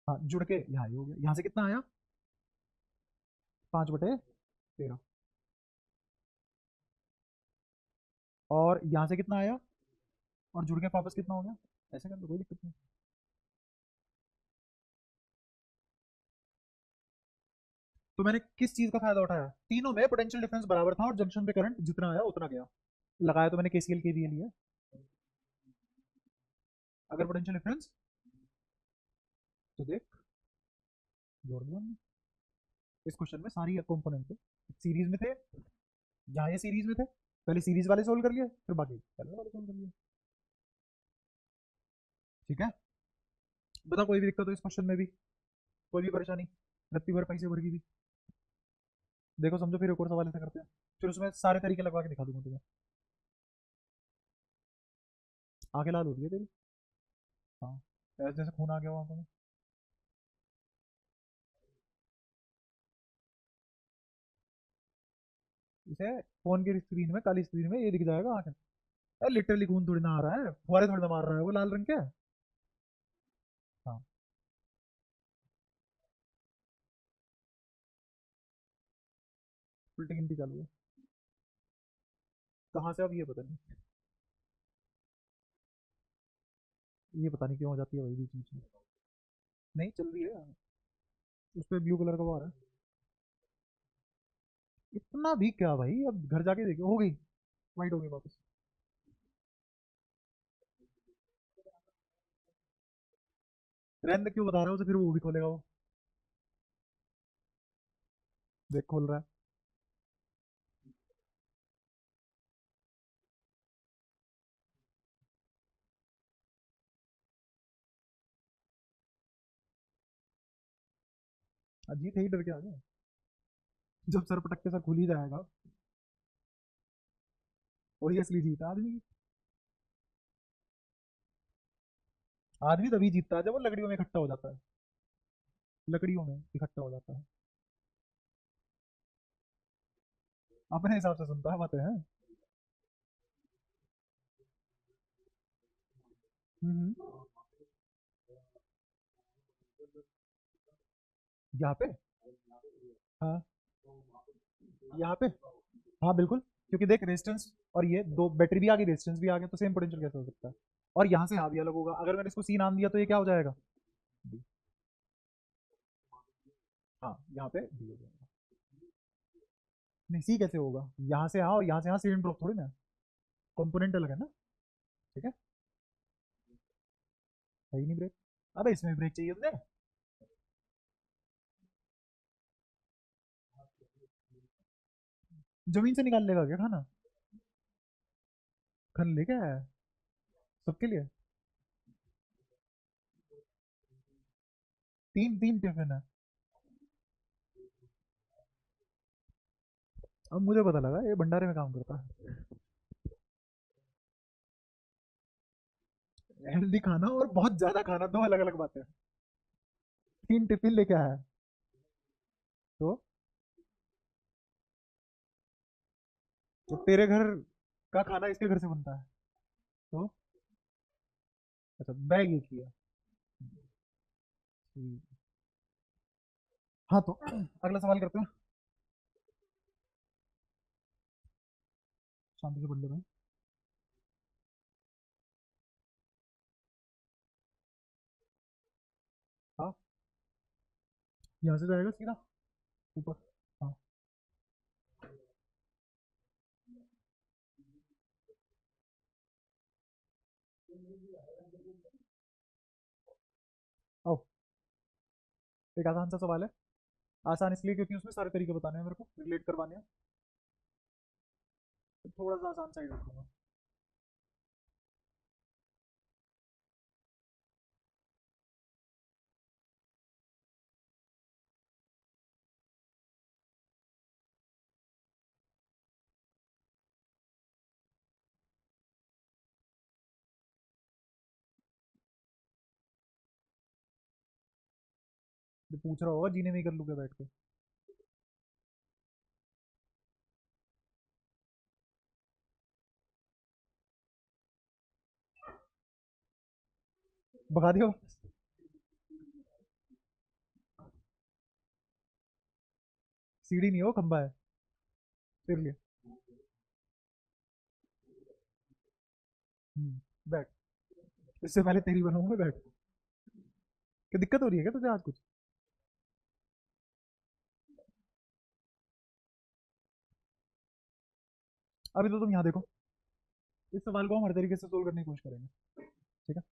हाँ, जुड़ के यहाँ ही हो गया। यहाँ से कितना आया? 5/13, और यहाँ से कितना आया? और जुड़ के वापस कितना हो गया? ऐसे कर लो, कोई दिक्कत नहीं। तो मैंने किस चीज का फायदा उठाया? तीनों में पोटेंशियल डिफरेंस बराबर था और जंक्शन पे करंट जितना आया उतना गया। लगाया तो मैंने केसीएल के लिए लिया। अगर पोटेंशियल डिफरेंस तो देख जोड़ दिया हमने। इस क्वेश्चन में सारी कंपोनेंट थे, सीरीज में थे, जहाँ ये सीरीज में थे पहले सीरीज वाले सोल्व कर लिए, फिर बाकी पहले वाले सोल्व कर लिए। ठीक है, बता कोई भी दिक्कत हो इस क्वेश्चन में भी, कोई भी परेशानी, रत्ती भर पैसे भर की भी। देखो समझो, फिर एक और सवाल ऐसे करते हैं, फिर उसमें सारे तरीके लगवा के दिखा दूंगा तुम्हें। आंखें लाल हो रही है तेरी। हाँ, ऐसे जैसे खून आ गया वहां पर। इसे फोन की स्क्रीन में, काली स्क्रीन में ये दिख जाएगा आंखें। लिटरली खून थोड़ी ना आ रहा है, फुहारे थोड़ी ना मार रहा है वो लाल रंग के। हाँ, उल्टी गिनती चालू है। कहाँ से अब ये पता नहीं, ये पता नहीं क्यों हो जाती है भाई बीच बीच में। नहीं चल रही है, उस पर ब्लू कलर का वो आ रहा है। इतना भी क्या भाई, अब घर जाके देखो, हो गई वाइट हो गई वापस। रहने दे, क्यों बता रहा है उसे, फिर वो भी खोलेगा वो। देख खोल रहा है। अजीत है ही, डर के आ गया। जब सर पटक के सर खुल ही जाएगा, वही असली जीत है आदमी की। आदमी तभी जीतता है जब वो लकड़ियों में इकट्ठा हो जाता है, लकड़ियों में इकट्ठा हो जाता है। अपने हिसाब से सुनता है बातें हैं। हम्म। यहाँ पे, हाँ यहाँ पे, हाँ बिल्कुल, क्योंकि देख रेजिस्टेंस और ये दो बैटरी भी आ गई, रेजिस्टेंस भी आ गया, तो सेम पोटेंशियल कैसे हो सकता है। और यहाँ से यहाँ भी अलग होगा, अगर मैंने इसको सी नाम दिया तो ये क्या हो जाएगा, D। हाँ यहाँ पे डी हो जाएगा। नहीं सी कैसे होगा, यहाँ से यहाँ और यहाँ से यहाँ सेम ड्रॉप थोड़ी ना, कंपोनेंट अलग है ना। ठीक है, है ही नहीं ब्रेक। अबे इसमें ब्रेक चाहिए तुझे, जमीन से निकाल लेगा क्या खाना, खाना लेके आया है सबके लिए। तीन तीन टिफिन है। अब मुझे पता लगा ये भंडारे में काम करता है। हेल्दी खाना और बहुत ज्यादा खाना दो अलग अलग बातें हैं। तीन टिफिन लेके आया है, तो तेरे घर का खाना इसके घर से बनता है, तो अच्छा बैग एक ही है। ठीक। हाँ तो अगला सवाल करते हैं, शांति से पढ़ ले भाई। हाँ, यहाँ से जाएगा सीधा ऊपर। हाँ, आओ, एक आसान सा सवाल है। आसान इसलिए क्योंकि उसमें सारे तरीके बताने हैं मेरे को, रिलेट करवाने हैं, तो थोड़ा सा आसान साइड रखूंगा। जो पूछ रहा होगा जीने में ही कर लूंगा बैठ के। भगा दियो। सीढ़ी नहीं हो, खंबा है, फिर लिए। बैठ, इससे पहले तेरी बनाऊंगा, बैठ। क्या दिक्कत हो रही है क्या तुझे आज कुछ। अभी तो तुम यहाँ देखो, इस सवाल को हम हर तरीके से सोल्व करने की कोशिश करेंगे, ठीक है।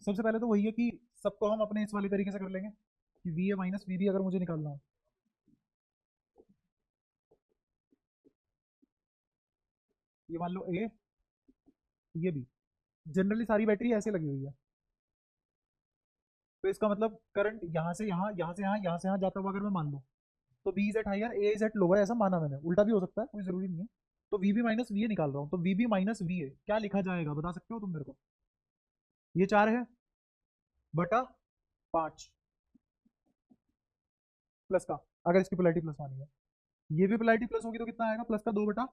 सबसे पहले तो वही है कि सबको हम अपने इस वाले तरीके से कर लेंगे कि V A minus V B अगर मुझे निकालना हो, ये मान लो ए, ये बी, जनरली सारी बैटरी ऐसे लगी हुई है, तो इसका मतलब करंट यहाँ से यहाँ, यहाँ से यहाँ, यहाँ से यहाँ जाता हुआ अगर मैं मान लूँ, तो B is at higher, A is at lower, ऐसा माना मैंने, उल्टा भी हो सकता है, कोई जरूरी नहीं है। तो V B minus V A निकाल रहा हूँ, तो V B minus V A क्या लिखा जाएगा बता सकते हो तुम मेरे को? ये 4 है बटा 5 प्लस का, अगर इसकी पोलैरिटी प्लस मानी है, ये भी पोलैरिटी प्लस होगी तो कितना आएगा? प्लस का 2 बटा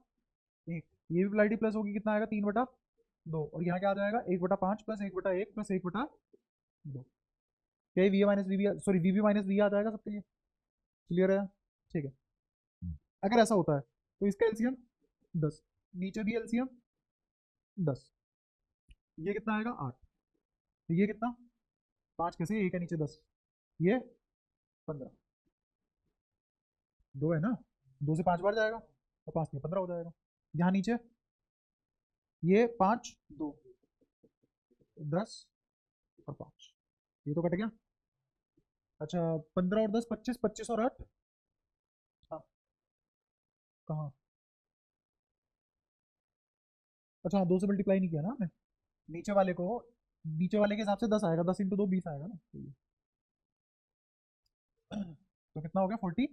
1, ये भी पोलैरिटी प्लस होगी, कितना आएगा? 3 बटा 2, और यहाँ क्या आ जाएगा? 1 बटा 5 प्लस 1 बटा 1 प्लस 1 बटा 2, क्या V A minus V B, sorry V B minus V आ जाएगा सबके लिए, क्लियर है? ठीक है। अगर ऐसा होता है तो इसका एलसीएम 10, नीचे भी एलसीएम 10, ये कितना आएगा? 8, तो ये कितना? 5 कैसे, एक है नीचे 10, ये 15, 2 है ना, 2 से 5 बार जाएगा और 5 में 15 हो जाएगा। यहाँ नीचे ये 5 2 10 और 5, ये तो कट गया। अच्छा 15 और 10 25, 25 और 8, हाँ कहाँ? अच्छा हाँ, 2 से मल्टीप्लाई नहीं किया ना हमने, नीचे वाले को, नीचे वाले के हिसाब से 10 आएगा, 10 इंटू 2 20 आएगा ना, तो कितना हो गया? 43,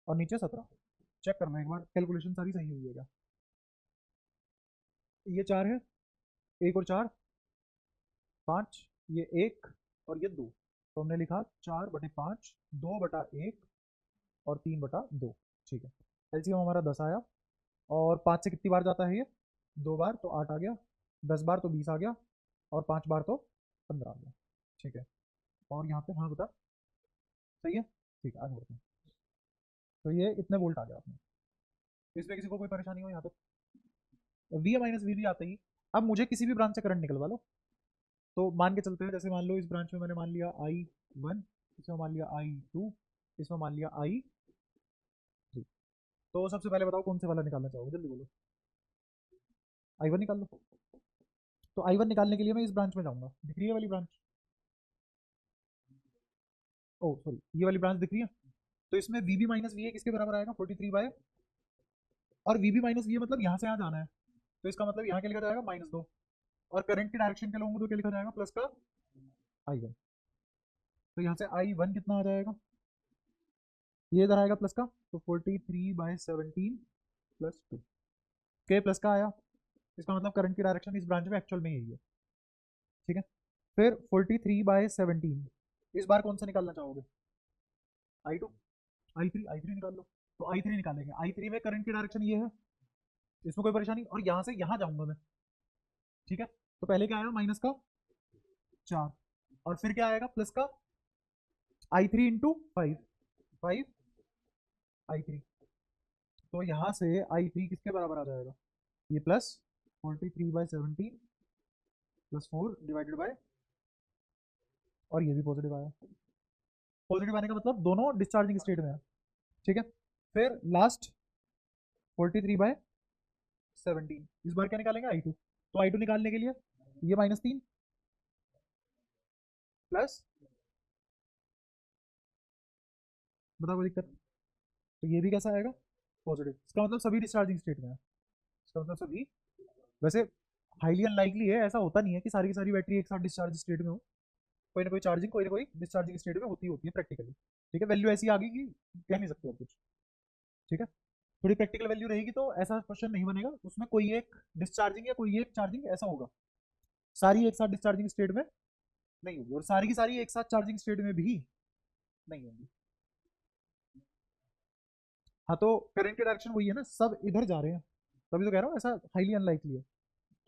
और नीचे 17, चेक करना एक बार कैलकुलेशन सारी सही हुई है क्या। ये 4 है, 1 और 4 5, ये 1 और ये 2, तो हमने लिखा 4/5, 2/1 और 3/2, ठीक है। एलसीएम हमारा 10 आया, और 5 से कितनी बार जाता है ये? 2 बार, तो 8 आ गया, 10 बार तो 20 आ गया, और 5 बार तो 15 आ गया, ठीक है। और यहाँ पे हाँ बता, सही है, ठीक है, आगे बढ़ते हैं। तो ये इतने वोल्ट आ गया आपने, इसमें किसी को कोई परेशानी हो यहाँ तक? वी माइनस वी भी आते ही अब मुझे किसी भी ब्रांच से करंट निकलवा लो, तो मान के चलते हैं, जैसे मान लो इस ब्रांच में मैंने मान लिया I1, इसमें मान लिया I2, इसमें मान लिया I3, तो सबसे पहले बताओ कौन से वाला निकालना चाहोगे, जल्दी बोलो। I1 निकाल लो, तो I1 निकालने के लिए मैं इस ब्रांच में जाऊंगा, दिख रही है वाली ब्रांच? ओ सॉरी, ये वाली ब्रांच दिख रही है, तो इसमें V B minus V A किसके बराबर आएगा? 43 बाय, और V B minus V A मतलब यहाँ से यहाँ जाना है, तो इसका मतलब यहाँ क्या लिखा जाएगा? -2, और करंट की डायरेक्शन के लोगों को तो क्या लिखा जाएगा? प्लस का I1, तो यहाँ से I1 कितना आ जाएगा? ये इधर आएगा प्लस का, तो 43/17 प्लस 2, के प्लस का आया, इसका मतलब करंट की डायरेक्शन इस ब्रांच में एक्चुअल में यही है, ठीक है। फिर 43/17, इस बार कौन सा निकालना चाहोगे? I2, I3 निकाल लो, तो I3 निकालेंगे, I3 में करंट की डायरेक्शन ये है, इसमें कोई परेशानी, और यहाँ से यहाँ जाऊंगा मैं, ठीक है। तो पहले क्या आएगा? माइनस का 4, और फिर क्या आएगा? प्लस का I3 इंटू 5, 5 I3, तो यहाँ से I3 किसके बराबर आ जाएगा? ये प्लस 43/17 प्लस 4 डिवाइडेड बाय, और ये भी पॉजिटिव आया, पॉजिटिव आने का मतलब दोनों डिस्चार्जिंग स्टेट में है, ठीक है। फिर लास्ट 43/17, इस बार क्या निकालेंगे? I2, तो I2 निकालने के लिए ये -3 प्लस, बताओ कोई दिक्कत? तो ये भी कैसा आएगा? पॉजिटिव, इसका मतलब सभी डिस्चार्जिंग स्टेट में है, इसका मतलब सभी, वैसे हाईली अनलाइकली है, ऐसा होता नहीं है कि सारी की सारी बैटरी एक साथ डिस्चार्ज स्टेट में हो, कोई ना कोई चार्जिंग, कोई ना कोई डिस्चार्जिंग स्टेट में होती है प्रैक्टिकली, ठीक है। वैल्यू ऐसी आ गई कि कह नहीं सकते और कुछ, ठीक है। थोड़ी प्रैक्टिकल वैल्यू रहेगी तो ऐसा क्वेश्चन नहीं बनेगा, उसमें कोई एक डिस्चार्जिंग या कोई एक चार्जिंग ऐसा होगा, सारी एक साथ डिस्चार्जिंग स्टेट में नहीं होगी, और सारी की सारी एक साथ चार्जिंग स्टेट में भी नहीं होंगी। हाँ तो करंट की डायरेक्शन वही है ना, सब इधर जा रहे हैं, तभी तो कह रहा हूँ ऐसा हाईली अनलाइकली है,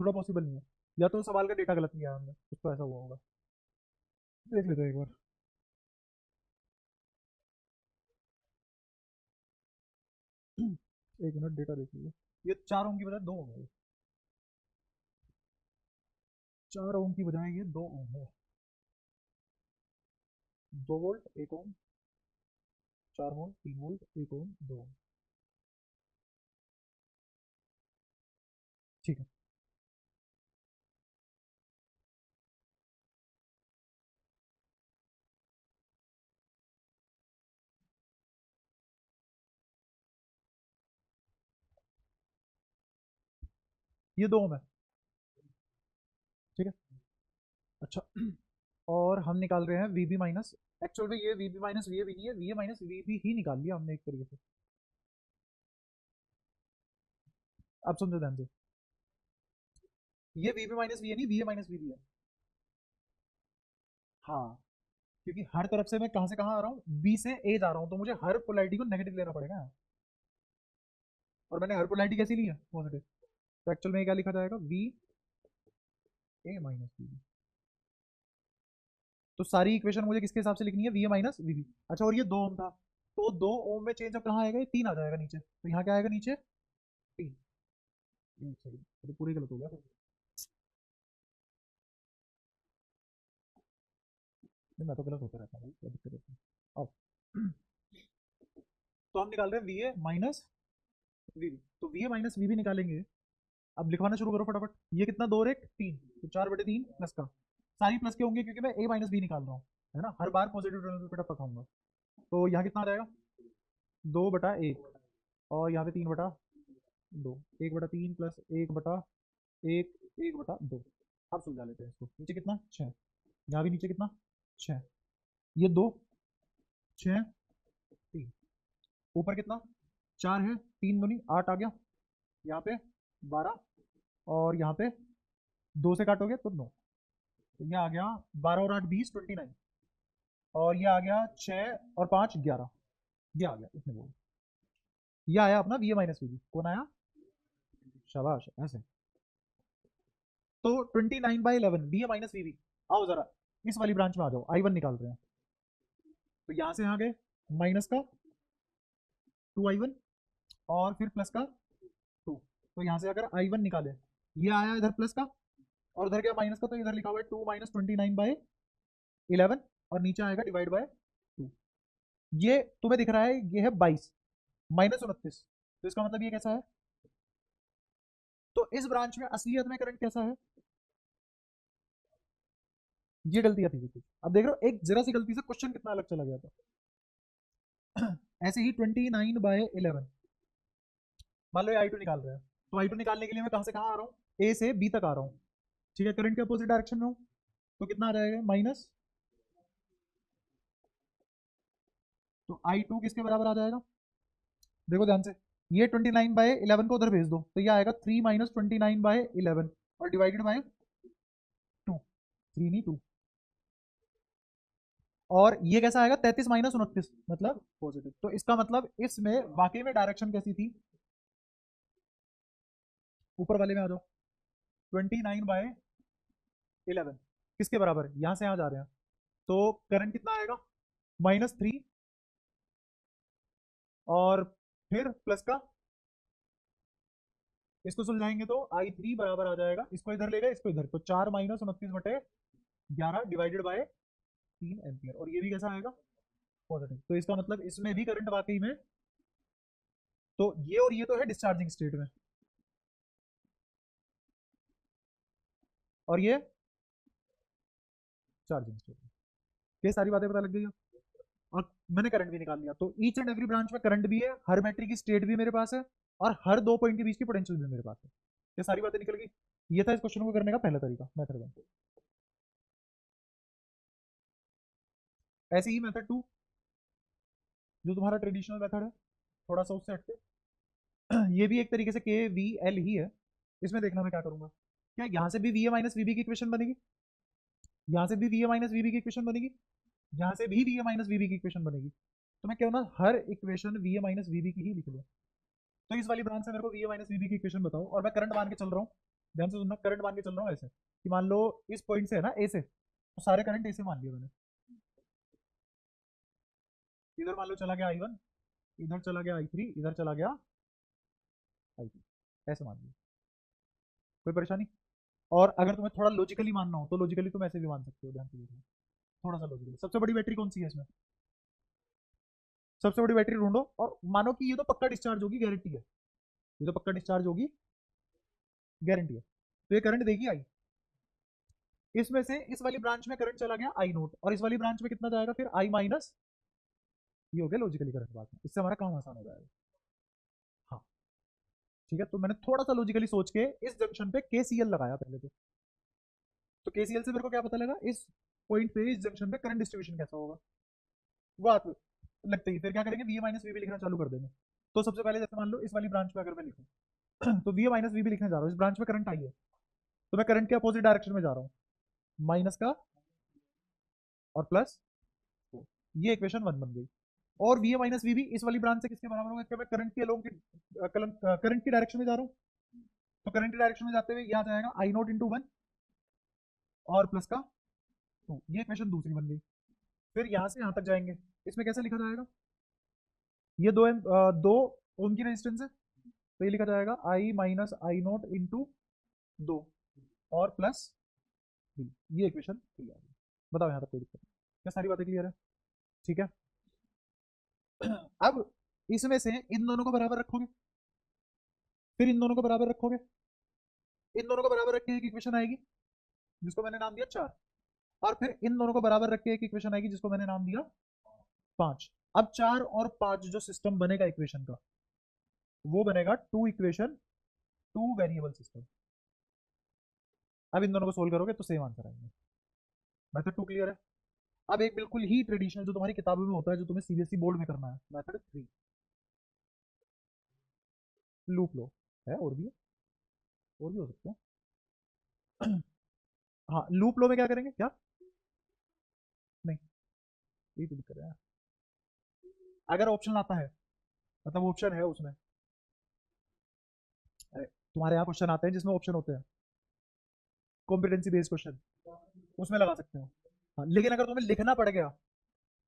थोड़ा पॉसिबल नहीं है, या तो सवाल का डेटा गलत लिया हमने, कुछ तो ऐसा हुआ होगा, देख लेते हैं एक बार। एक मिनट, डेटा देख लीजिए, ये 4 ओम की बजाय 2 ओम है, 4 ओम की बजाय ये 2 ओम है, 2 वोल्ट 1 ओम, 4 वोल्ट 3 वोल्ट 1 ओम 2 ओम, ठीक है। ये 2 ओम है। ठीक है। अच्छा, और हम निकाल रहे हैं वीबी माइनस, एक्चुअल में ये वीबी माइनस वी भी नहीं है, वी माइनस वीबी ही निकाल लिया हमने एक तरीके से। अब समझो ध्यान से, ये वीबी माइनस वी है नहीं, वी माइनस वीबी है। हाँ, क्योंकि हर तरफ से मैं कहाँ से कहाँ आ रहा हूँ, बी से ए जा रहा हूँ, तो मुझे हर पोलैरिटी को नेगेटिव लेना पड़ेगा, और मैंने हर पोलैरिटी कैसी ली है, पॉजिटिव। तो एक्चुअल में क्या लिखा जाएगा, वी ए माइनस वीबी। तो सारी इक्वेशन मुझे किसके हिसाब से लिखनी है, वी ए माइनस वीबी। अच्छा, और ये 2 ओम था, तो 2 ओम में चेंज अब कहाँ आएगा, ये 3 आ जाएगा नीचे, तो यहाँ क्या आएगा नीचे, 3। सही, तो पूरी गलत हो गया। नहीं, मैं तो गलत होता रहता हूँ, क्या दिक्कत होती है। अब तो हम निकाल रहे हैं वी ए माइनस वीबी, तो वी ए माइनस वीबी निकालेंगे। अब लिखवाना शुरू करो फटाफट। ये कितना, 2 और 1 3, तो 4/3 प्लस का, सारी प्लस के होंगे क्योंकि मैं ए माइनस बी निकाल रहा हूँ, है ना, हर बार पॉजिटिव टर्मिनल पे टप्पा खाऊंगा। तो यहाँ कितना आ जाएगा, 2/1, और यहाँ पे 3/2, 1/3 प्लस 1/1, 1/2। अब सुलझा लेते हैं इसको, नीचे कितना 6, यहाँ भी नीचे कितना 6, ये 2 6 3, ऊपर कितना 4 है, 3 दूनी 8 आ गया, यहाँ पे 12, और यहाँ पे 2 से काटोगे तो 9, तो ये आ गया 12 और 8 20 29, और ये आ गया 6 और 5 11, ये आ गया इसमें बोल, ये आया अपना V A minus V B. कौन आया, शाबाश, ऐसे। तो 29/11 B A minus V B. आओ जरा इस वाली ब्रांच में आ जाओ, I1 निकाल रहे हैं, तो यहाँ से यहाँ गए माइनस का 2I1, और फिर प्लस का 2, तो यहाँ से अगर I1 निकाले, ये आया इधर प्लस का, और उधर क्या माइनस का, तो इधर लिखा हुआ है 2 माइनस 29/11, और नीचे आएगा डिवाइड बाय 2। ये तुम्हें दिख रहा है, ये है 22 माइनस 29, तो इसका मतलब ये कैसा है, तो इस ब्रांच में असलियत में करंट कैसा है, ये गलतियां थी कुछ। अब देख रहे हो, एक जरा सी गलती से क्वेश्चन कितना अलग चला गया था। ऐसे ही 29/11, मान लो ये I2 निकाल रहे हैं, तो I2 निकालने के लिए मैं कहाँ से कहाँ आ रहा हूँ, ए से बी तक आ रहा हूँ, ठीक है, करंट के अपोजिट डायरेक्शन में हूँ, तो कितना आ जाएगा माइनस, तो I2 किसके बराबर आ जाएगा, देखो ध्यान से, ये 29/11 को उधर भेज दो, तो ये आएगा 3 माइनस 29/11, और डिवाइडेड बाय 2, 3 नहीं 2, और ये कैसा आएगा 33 माइनस 29, मतलब पॉजिटिव। तो इसका मतलब इसमें वाकई में डायरेक्शन कैसी थी, ऊपर वाले में आ जाओ, 29/11 किसके बराबर है, यहाँ से यहाँ जा रहे हैं, तो करंट कितना आएगा -3, और फिर प्लस का, इसको सुलझाएंगे तो I3 बराबर आ जाएगा, इसको इधर ले गए इसको इधर, तो 4 माइनस 29/11 डिवाइडेड बाय 3 एम्पियर, और ये भी कैसा आएगा पॉजिटिव। तो इसका मतलब इसमें भी करंट वाकई में, तो ये और ये तो है डिस्चार्जिंग स्टेट में, और ये चार्जिंग स्टेट में, ये सारी बातें पता लग गई। और मैंने करंट भी निकाल लिया, तो ईच एंड एवरी ब्रांच में करंट भी है, हर बैटरी की स्टेट भी मेरे पास है, और हर 2 पॉइंट के बीच की पोटेंशियल भी मेरे पास है। ये सारी बातें निकल गई। ये था इस क्वेश्चन को करने का पहला तरीका, मेथड 1। ऐसे ही मेथड 2, जो तुम्हारा ट्रेडिशनल मेथड है, थोड़ा सा उससे हटके, ये भी एक तरीके से के वी एल ही है। इसमें देखना मैं क्या करूंगा, क्या यहाँ से भी वी ए माइनस वीबी की इक्वेशन बनेगी, यहाँ से भी वी ए माइनस वीबी की इक्वेशन बनेगी, यहाँ से भी वी ए माइनस वीबी की इक्वेशन बनेगी, तो मैं क्यों ना हर इक्वेशन वी ए माइनस वीबी की ही लिख लूँ। तो इस वाली ब्रांच से मेरे को वी ए माइनस वीबी की इक्वेशन बताओ, और मैं करंट मान के चल रहा हूँ, ध्यान से सुनना, करंट मान के चल रहा हूँ ऐसे कि मान लो इस पॉइंट से है ना ए से, तो सारे करंट ए से मान लिया मैंने, इधर मान लो चला गया I1, इधर चला गया I3, इधर चला गया I2, ऐसे मान लिया, कोई परेशानी। और अगर तुम्हें थोड़ा लॉजिकली मानना हो तो लॉजिकली तुम ऐसे भी मान सकते हो, ध्यान से देखो, थोड़ा सा लॉजिकली। सबसे बड़ी बैटरी कौन सी है इसमें, सबसे बड़ी बैटरी ढूंढो, और मानो कि ये तो पक्का डिस्चार्ज होगी, गारंटी है, ये तो पक्का डिस्चार्ज होगी, गारंटी है। तो ये करंट देगी आई, इसमें से इस वाली ब्रांच में करंट चला गया आई नोट, और इस वाली ब्रांच में कितना जाएगा फिर आई माइनस, ये हो गया लॉजिकली करंट बात में, इससे हमारा काम आसान हो जाएगा। हाँ ठीक है, तो मैंने थोड़ा सा लॉजिकली सोच के इस जंक्शन पे केसीएल लगाया पहले तो केसीएल से मेरे को क्या पता लगा, इस पॉइंट पे इस जंक्शन पे करंट डिस्ट्रीब्यूशन कैसा होगा, वो आप लगते ही फिर क्या करेंगे, वी माइनस वी लिखना चालू कर देंगे। तो सबसे पहले जैसे मान लो इस वाली ब्रांच में अगर मैं लिखूं तो वी माइनस वी लिखने जा रहा हूँ, इस ब्रांच में करंट आई है तो मैं करंट के अपोजिट डायरेक्शन में जा रहा हूँ, माइनस का और प्लस, ये इक्वेशन 1 बन गई। और वी माइनस वी भी इस वाली ब्रांच से किसके बराबर होगा, मैं करंट के अलोंग करंट की डायरेक्शन में जा रहा हूँ, तो करंट की डायरेक्शन में जाते हुए यहाँ जाएगा आई नोट इंटू 1 और प्लस का 2, ये इक्वेशन दूसरी बन गई। फिर यहाँ से यहाँ तक जाएंगे, इसमें कैसे लिखा जाएगा, ये दो ओम की रेजिस्टेंस है तो ये लिखा जाएगा आई माइनस आई नोट इंटू 2 और प्लस बी, ये इक्वेशन क्लियर है। बताओ यहाँ तक कोई दिक्कत नहीं? क्या सारी बातें क्लियर है? ठीक है। अब इसमें से इन दोनों को बराबर रखोगे, फिर इन दोनों को बराबर रखोगे, इन दोनों को बराबर रख के एक इक्वेशन आएगी जिसको मैंने नाम दिया 4, और फिर इन दोनों को बराबर रख के एक इक्वेशन आएगी जिसको मैंने नाम दिया 5। अब 4 और 5 जो सिस्टम बनेगा इक्वेशन का, वो बनेगा 2 इक्वेशन 2 वेरिएबल सिस्टम। अब इन दोनों को सोल्व करोगे तो सेम आंसर आएंगे। मेथड 2 क्लियर है। अब एक बिल्कुल ही ट्रेडिशनल जो तुम्हारी किताबों में होता है, जो तुम्हें सीबीएसई बोर्ड में करना है, मेथड 3 लूप लो है, और भी हो सकते हैं। हाँ लूप लो में क्या करेंगे, क्या नहीं, यही तो दिक्कत है। अगर ऑप्शन आता है, मतलब ऑप्शन है उसमें, अरे तुम्हारे यहाँ क्वेश्चन आते हैं जिसमें ऑप्शन होते हैं, कॉम्पिटेंसी बेस्ड क्वेश्चन, उसमें लगा सकते हो। हाँ लेकिन अगर तुम्हें लिखना पड़ गया,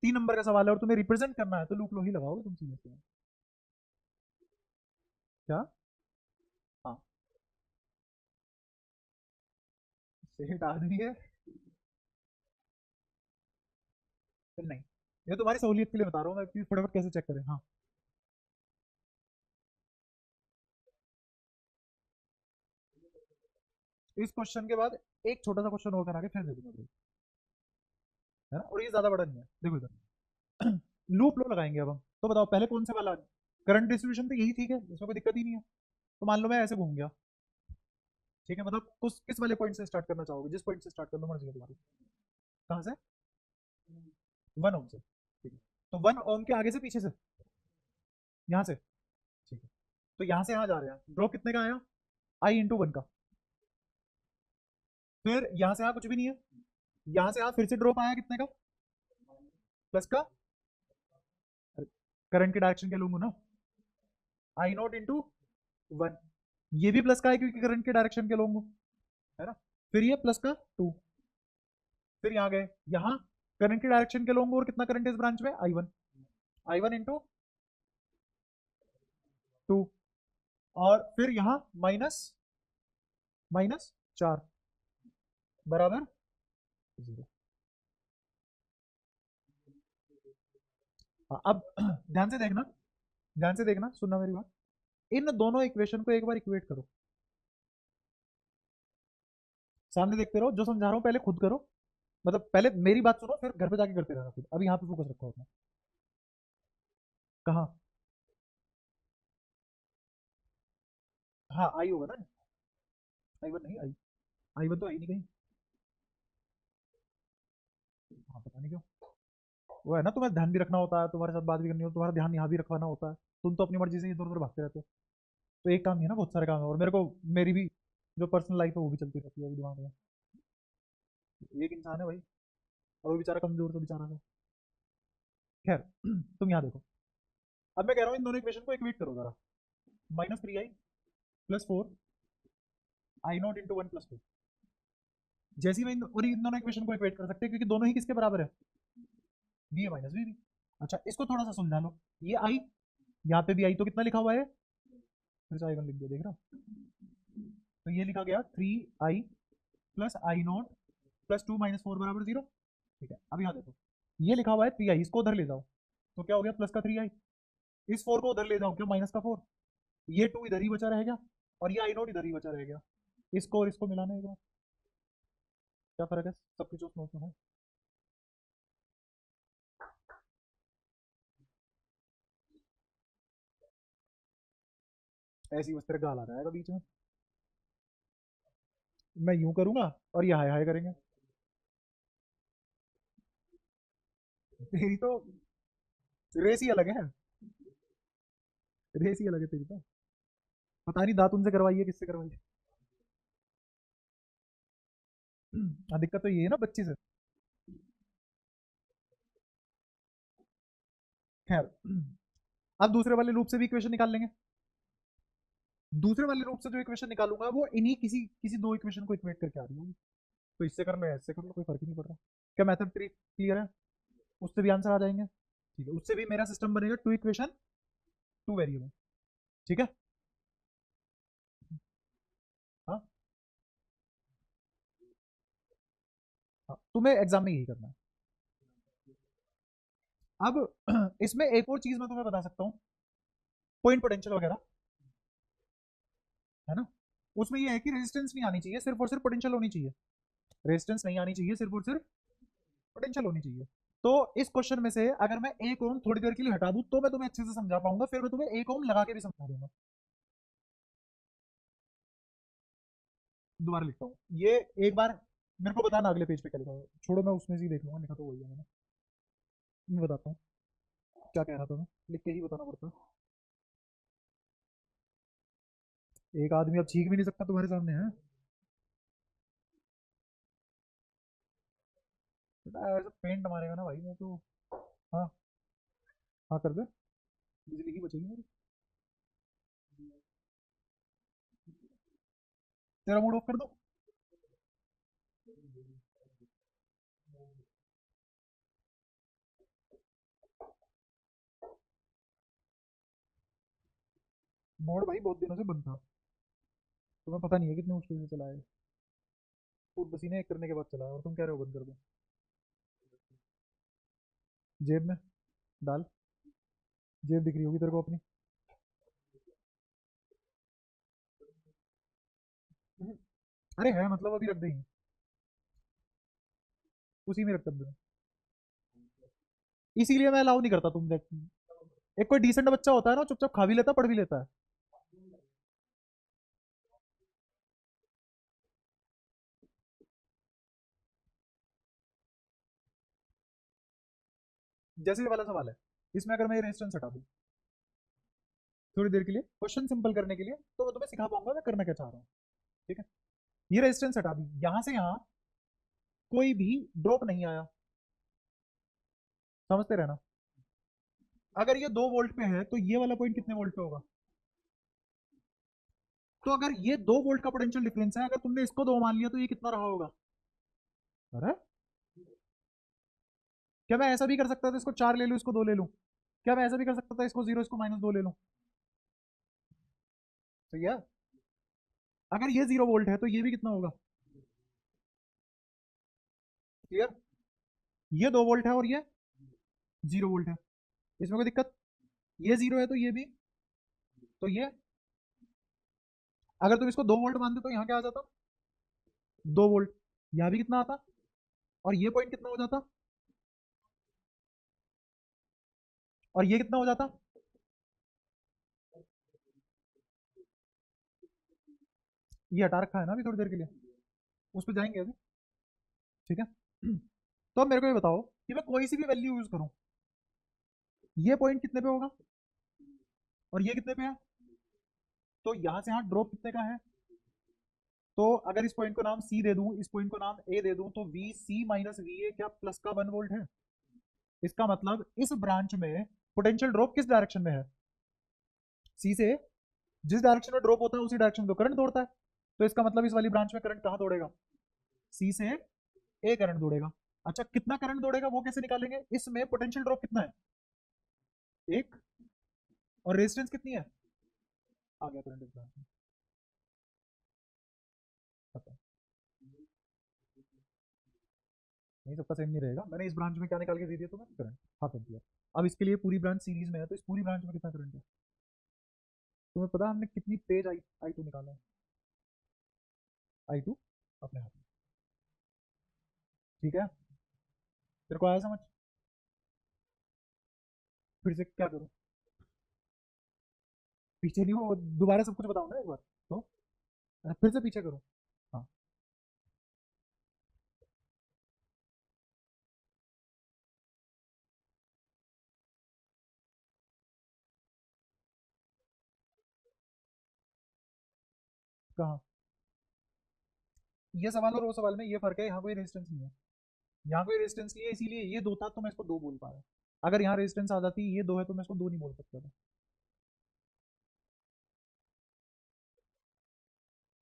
3 नंबर का सवाल है और तुम्हें रिप्रेजेंट करना है, तो लूप लो ही लगाओगे तुम सीधे। क्या, हाँ सेठ आदमी है, फिर नहीं, ये तुम्हारी सहूलियत के लिए बता रहा हूँ मैं कि फटाफट कैसे चेक करें। हाँ इस क्वेश्चन के बाद एक छोटा सा क्वेश्चन और करा के फिर दे दूंगा break, है ना, और ये ज्यादा बड़ा नहीं है। देखो इधर लूप लो लगाएंगे अब हम, तो बताओ पहले कौन से वाला, करंट डिस्ट्रीब्यूशन तो यही ठीक है, इसमें कोई दिक्कत ही नहीं है। तो मान लो मैं ऐसे घूम गया, ठीक है, मतलब किस वाले पॉइंट से स्टार्ट करना चाहोगे, जिस पॉइंट से स्टार्ट करना मर्जी है तुम्हारी। कहाँ से, 1 ओम से, ठीक है। तो 1 ओम के आगे से पीछे से, यहाँ से, ठीक है। तो यहाँ से यहाँ जा रहे हैं, ड्रॉप कितने का आया, आई इंटू 1 का। फिर यहाँ से यहाँ कुछ भी नहीं है, यहाँ से यहाँ फिर से ड्रॉप आया कितने का, प्लस का, करंट की डायरेक्शन के लूंगा ना, आई नॉट इंटू 1, ये भी प्लस का है क्योंकि करंट के डायरेक्शन के लूंगा, है ना। फिर ये प्लस का 2, फिर यहाँ गए, यहाँ करंट की डायरेक्शन के लूंगा और कितना करंट है इस ब्रांच में, आई वन इंटू 2, और फिर यहाँ माइनस माइनस 4 बराबर 0। हाँ, अब ध्यान से देखना, सुनना मेरी बात, इन दोनों इक्वेशन को एक बार इक्वेट करो, सामने देखते रहो, जो समझा रहा हूँ पहले खुद करो, मतलब पहले मेरी बात सुनो फिर घर पे जाके करते रहना खुद, अभी यहाँ पे फोकस रखो अपना। कहाँ, हाँ आई होगा ना, आई 1 नहीं, आई 1 तो आई नहीं कहीं, हाँ पता नहीं क्यों, वो है ना, तुम्हें ध्यान भी रखना होता है, तुम्हारे साथ बात भी करनी हो, तुम्हारा ध्यान यहाँ भी रखवाना होता है, तुम तो अपनी मर्जी से इधर उधर भागते रहते हो। तो एक काम नहीं है ना, बहुत सारे काम है, और मेरे को मेरी भी जो पर्सनल लाइफ है वो भी चलती रहती है अभी दिमाग में। एक इंसान है भाई, और वो बेचारा कमजोर, तो बेचारा है। खैर तुम यहाँ देखो, अब मैं कह रहा हूँ इन दोनों इक्वेशन को इक्वेट करो जरा, -3i + 4 आई नॉट इंटू 1 + 2, जैसे ही मैं और इन दोनों इक्वेशन को इक्वेट कर सकते हैं क्योंकि दोनों ही किसके बराबर है, B A minus B B. अच्छा इसको थोड़ा सा सुलझा लो, ये आई, यहाँ पे भी आई, तो कितना लिखा हुआ है, फिर से आई 1 लिख दिया, देख रहा हो? तो ये लिखा गया 3i + आई नॉट + 2 - 4 = 0। ठीक है, अब यहाँ देखो, ये लिखा हुआ है 3i, इसको उधर ले जाओ तो क्या हो गया, प्लस का 3i, इस 4 को उधर ले जाओ, क्या माइनस का 4, ये 2 इधर ही बचा रहेगा और ये आई नॉट इधर ही बचा रहेगा। इसको और इसको मिलाना है एक बार, क्या फर्क है, सब कुछ उसमें उसमें है। ऐसी बस तेरा गाल आ जाएगा बीच में, मैं यूं करूंगा और ये हाय हाय करेंगे। तेरी तो रेस ही अलग है, रेस ही अलग है तेरी तो। पता नहीं दांत उनसे करवाइए किससे करवाइए। दिक्कत तो ये है ना बच्ची से। खैर, अब दूसरे वाले लूप से भी इक्वेशन निकाल लेंगे। दूसरे वाले लूप से जो इक्वेशन निकालूंगा वो इन्हीं किसी किसी दो इक्वेशन को इक्वेट करके आ रही होगी। तो इससे कर लो या इससे कर लो, कोई फर्क ही नहीं पड़ रहा। क्या मेथड थ्री क्लियर है? उससे भी आंसर आ जाएंगे। ठीक है, उससे भी मेरा सिस्टम बनेगा टू इक्वेशन टू वेरिएबल। ठीक है। हाँ हाँ, तुम्हें एग्जाम में यही करना है। अब इसमें एक और चीज मैं तुम्हें बता सकता हूँ, पॉइंट पोटेंशियल वगैरह, है ना। उसमें ये है कि रेजिस्टेंस नहीं आनी चाहिए, सिर्फ और सिर्फ पोटेंशियल होनी चाहिए। रेजिस्टेंस नहीं आनी चाहिए, सिर्फ और सिर्फ पोटेंशियल होनी चाहिए। तो इस क्वेश्चन में से अगर मैं एक ओम थोड़ी देर के लिए हटा दूं तो मैं तुम्हें अच्छे से समझा पाऊंगा, फिर मैं तुम्हें एक ओम लगा के भी समझा दूंगा। दोबारा लिखता हूँ ये एक बार, मेरे को बताना अगले पेज पे क्या लिखा है, छोड़ो मैं उसमें से ही देख लूंगा, लिखा तो वही है मैंने। मैं बताता हूँ क्या कह रहा था मैं, लिख के ही बताना पड़ता है। एक आदमी अब छींक भी नहीं सकता तुम्हारे सामने है। बेटा ऐसे पेंट मारेगा ना भाई मैं तो। हाँ हाँ कर दे, बिजली ही बचेगी मेरी। तेरा मूड ऑफ कर दो। बोर्ड भाई बहुत दिनों से बंद था, तुम्हें पता नहीं है कितने मुश्किल से चला है। खूब पसीने एक करने के बाद चला है और तुम कह रहे हो बंद कर दो। जेब में डाल, जेब दिख रही होगी तेरे को अपनी। अरे है मतलब अभी रख देंगे, उसी में रख कर। इसीलिए मैं अलाउ नहीं करता तुम देख। एक कोई डिसेंट बच्चा होता है ना, चुपचाप खा भी लेता पढ़ भी लेता है। जैसे ये वाला सवाल है, इसमें अगर मैं ये रेजिस्टेंस हटा दूं थोड़ी देर के लिए क्वेश्चन सिंपल करने के लिए, तो मैं तुम्हें सिखा पाऊंगा मैं करना क्या चाह रहा हूँ। ठीक है, ये रेजिस्टेंस हटा दी, यहां से यहां कोई भी ड्रॉप नहीं आया, समझते रहना। अगर ये 2 वोल्ट पे है तो ये वाला पॉइंट कितने वोल्ट पे होगा? तो अगर ये 2 वोल्ट का पोटेंशियल डिफरेंस है, अगर तुमने इसको 2 मान लिया तो ये कितना रहा होगा? अरे क्या मैं ऐसा भी कर सकता था, इसको 4 ले लूं इसको 2 ले लूं? क्या मैं ऐसा भी कर सकता था, इसको 0 इसको -2 ले लूं? सही है। अगर ये 0 वोल्ट है तो ये भी कितना होगा? क्लियर। ये 2 वोल्ट है और ये 0 वोल्ट है, इसमें कोई दिक्कत? ये 0 है तो ये भी, तो ये, अगर तुम इसको 2 वोल्ट मानते तो यहाँ क्या आ जाता? 2 वोल्ट। यहाँ भी कितना आता? और ये पॉइंट कितना हो जाता? और ये कितना हो जाता? ये हटा रखा है ना अभी थोड़ी देर के लिए, उस पर जाएंगे अभी। ठीक है। तो अब मेरे को ये बताओ कि मैं कोई सी भी वैल्यू यूज करूं, ये पॉइंट कितने पे होगा और ये कितने पे है? तो यहाँ से यहाँ ड्रॉप कितने का है? तो अगर इस पॉइंट को नाम सी दे दूं, इस पॉइंट को नाम ए दे दूं, तो V C minus V A क्या प्लस का 1 वोल्ट है? इसका मतलब इस ब्रांच में पोटेंशियल ड्रॉप किस डायरेक्शन में है? सी से जिस डायरेक्शन में ड्रॉप होता है उसी डायरेक्शन में तो करंट दौड़ता है। तो इसका मतलब इस वाली ब्रांच में करंट कहाँ दौड़ेगा? सी से ए करंट दौड़ेगा। अच्छा कितना करंट दौड़ेगा वो कैसे निकालेंगे, इसमें पोटेंशियल ड्रॉप कितना है? एक। और रेजिस्टेंस कितनी है? आ गया करंट इस ब्रांच में। पता नहीं, सबका सेम नहीं रहेगा। मैंने इस ब्रांच में क्या निकाल के दे दिया तुम्हें? Current, half ampere. अब इसके लिए पूरी ब्रांच सीरीज में है, तो इस पूरी ब्रांच में कितना करंट है? तुम्हें पता है हमने कितनी तेज आई आई टू निकाला है? I2 अपने हाथ में। ठीक है, तेरे को आया समझ? फिर से क्या करूँ? पीछे नहीं हो, दोबारा सब कुछ बताऊँ ना एक बार तो? फिर से पीछे करूँ? हाँ, कहाँ? ये सवाल और वो सवाल में ये फर्क है, यहाँ कोई रेजिस्टेंस नहीं है। यहाँ कोई रेजिस्टेंस नहीं है, इसीलिए ये दो था तो मैं इसको दो बोल पा रहा। अगर यहाँ रेजिस्टेंस आ जाती ये दो है तो मैं इसको दो नहीं बोल सकता था।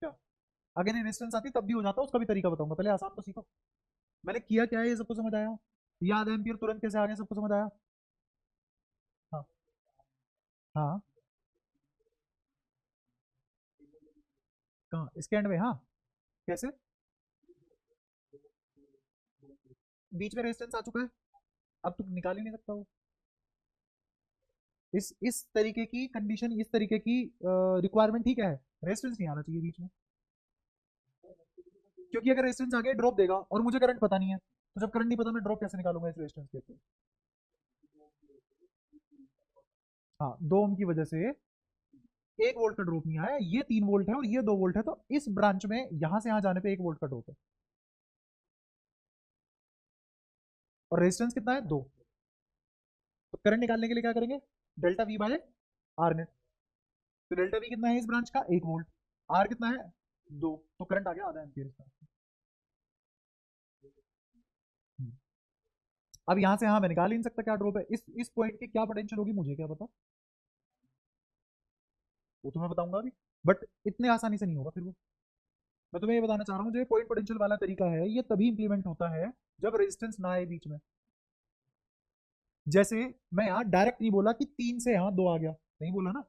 क्या? अगर ये रेजिस्टेंस आती तब भी हो जाता, उसका भी तरीका बताऊंगा, पहले आसान तो सीखो। मैंने किया क्या है ये सबको समझ आया? ये आधा एम्पियर तुरंत कैसे आ गया सबको समझ आया? हाँ। हाँ। कहाँ इसके एंड में? हाँ। कैसे? बीच में रेजिस्टेंस आ चुका है, अब तू निकाल ही नहीं सकता वो। इस तरीके की कंडीशन, इस तरीके की रिक्वायरमेंट ठीक है, रेजिस्टेंस नहीं आना चाहिए बीच में। क्योंकि अगर रेजिस्टेंस आ गया ड्रॉप देगा और मुझे करंट पता नहीं है, तो जब करंट नहीं पता मैं ड्रॉप कैसे निकालूंगा इस रेजिस्टेंस के थ्रू? हाँ, 2 ओम की वजह से 1 वोल्ट का ड्रॉप नहीं आया, ये 3 वोल्ट है और ये 2 वोल्ट है, तो इस ब्रांच में यहां से यहां जाने पे 1 वोल्ट का ड्रॉप है। और रेजिस्टेंस कितना है? 2। तो करंट निकालने के लिए क्या करेंगे? Delta V by R net. तो डेल्टा वी कितना है इस ब्रांच का? 1 वोल्ट। आर कितना है? 2। तो करंट आ गया आधा एम्पियर इसका। हम्म। अब यहां से यहां मैं निकाल ही नहीं सकता क्या ड्रॉप है, इस पॉइंट की क्या पोटेंशियल होगी मुझे क्या पता, वो तो मैं बताऊंगा अभी। बट इतने आसानी से नहीं होगा फिर वो। मैं तुम्हें ये बताना चाह रहा हूँ, जो ये पॉइंट पोटेंशियल वाला तरीका है ये तभी इंप्लीमेंट होता है जब रेजिस्टेंस ना आए बीच में। जैसे मैं यहाँ डायरेक्ट नहीं बोला कि 3 से यहाँ 2 आ गया, नहीं बोला ना।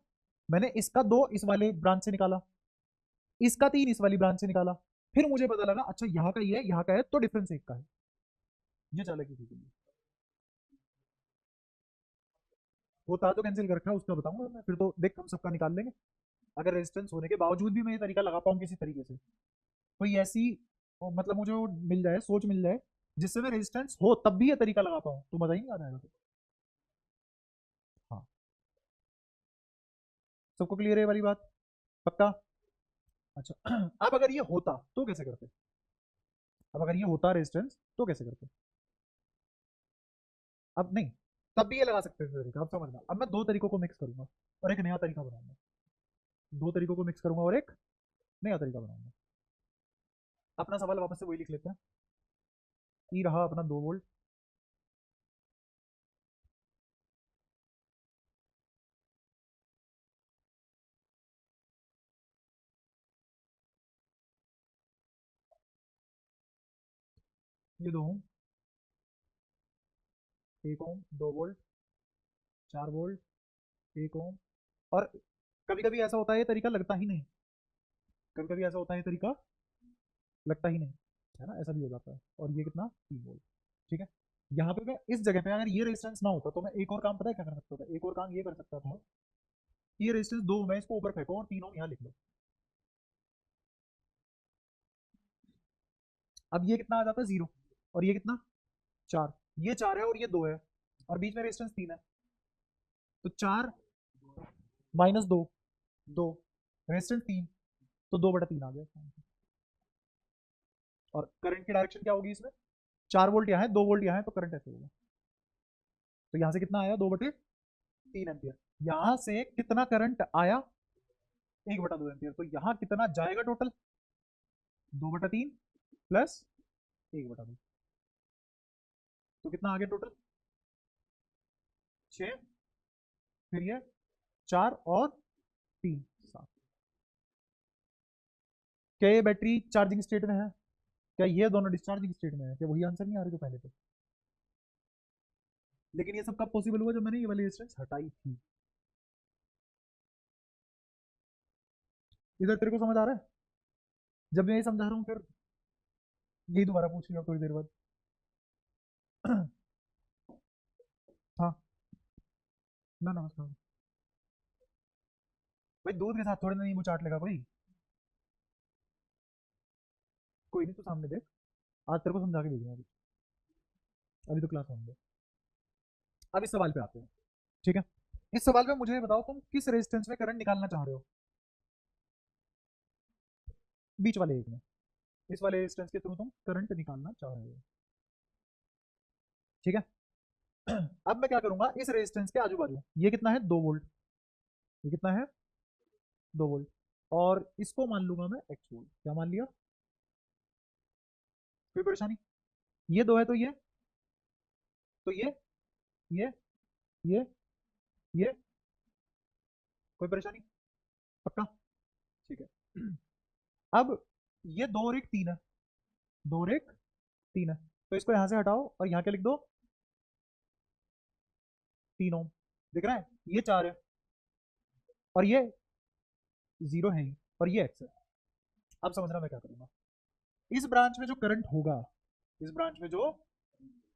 मैंने इसका 2 इस वाले ब्रांच से निकाला, इसका 3 इस वाली ब्रांच से निकाला, फिर मुझे पता लगा अच्छा यहाँ का ये है यहाँ का है तो डिफरेंस एक का है। ये चालाकी की गई है। होता तो कैंसिल कर रखा है उसका बताऊंगा मैं, फिर तो देख हम सबका निकाल लेंगे। अगर रेजिस्टेंस होने के बावजूद भी मैं ये तरीका लगा पाऊँ किसी तरीके से, कोई ऐसी मतलब मुझे वो मिल जाए, सोच मिल जाए जिससे मैं रेजिस्टेंस हो तब भी ये तरीका लगा पाऊँ, तो मजा ही नहीं आ जाएगा फिर। हाँ। सबको क्लियर है ये वाली बात? पक्का? अच्छा अब अगर ये होता तो कैसे करते? अब अगर ये होता रेजिस्टेंस तो कैसे करते? अब नहीं, तब भी ये लगा सकते थे तरीका, अब समझना। अब मैं दो तरीकों को मिक्स करूंगा और एक नया तरीका बनाऊंगा। दो तरीकों को मिक्स करूंगा और एक नया तरीका बनाऊंगा। अपना सवाल वापस से वही लिख लेते हैं। ई रहा अपना 2 वोल्ट। ये 2 ओम, 1 ओम, 2 वोल्ट, 4 वोल्ट, 1 ओम। और कभी कभी ऐसा होता है ये तरीका लगता ही नहीं, कभी कभी ऐसा होता है ये तरीका लगता ही नहीं, है ना, ऐसा भी हो जाता है। और ये कितना? 3 वोल्ट। ठीक है। यहाँ पे मैं इस जगह पे अगर ये रेजिस्टेंस ना होता तो मैं एक और काम पता है क्या कर सकता था? एक और काम ये कर सकता था, ये रेजिस्टेंस 2 मैं इसको ऊपर फेंको और 3 ओम यहाँ लिख लो। अब ये कितना आ जाता है? 0। और ये कितना? 4। ये 4 है और ये 2 है, और बीच में रेजिस्टेंस 3 है। तो 4 माइनस 2, 2, रेजिस्टेंस 3, तो 2/3 आ गया। और करंट की डायरेक्शन क्या होगी इसमें? 4 वोल्ट यहाँ है, 2 वोल्ट यहाँ है, तो करंट ऐसे होगा। तो यहाँ से कितना आया? 2/3 एम्पियर। यहाँ से कितना करंट आया? 1/2 एम्पियर। तो यहाँ कितना जाएगा टोटल? 2/3 प्लस 1/2, तो कितना आ गया टोटल? 6। फिर ये 4 और 3, 7। क्या ये बैटरी चार्जिंग स्टेट में है? क्या ये दोनों डिस्चार्जिंग स्टेट में है? क्या वही आंसर नहीं आ रही जो पहले थे? लेकिन ये सब कब पॉसिबल हुआ? जब मैंने ये वाली रेजिस्टेंस हटाई थी। इधर तेरे को समझ आ रहा है? जब मैं ये समझा रहा हूँ फिर यही दोबारा पूछ लिया थोड़ी देर बाद। हाँ। ना नमस्कार। भाई दूध के साथ थोड़ी ना नींबू चाट लेगा कोई। कोई नहीं, तू सामने देख, आज तेरे को समझा के भेजूंगा, अभी तो क्लास होंगे। अब इस सवाल पे आते हैं, ठीक है। इस सवाल में मुझे ये बताओ, तुम किस रेजिस्टेंस में करंट निकालना चाह रहे हो? बीच वाले एक में, इस वाले रेजिस्टेंस के थ्रू तुम करंट निकालना चाह रहे हो, ठीक है। अब मैं क्या करूंगा, इस रेजिस्टेंस के आजू बाजू, ये कितना है 2 वोल्ट, ये कितना है 2 वोल्ट, और इसको मान लूंगा मैं एक्स वोल्ट। क्या मान लिया? कोई परेशानी? ये दो है तो तो ये ये ये कोई परेशानी? पक्का? ठीक है। अब ये 2 और 1 3 है, 2 और 1 3 है, तो इसको यहां से हटाओ और यहां क्या लिख दो, 3 ओम। दिख रहा है? ये 4 है, और ये 0 है ही, और ये एक्स है। अब समझना मैं क्या करूंगा, इस ब्रांच में जो करंट होगा, इस ब्रांच में जो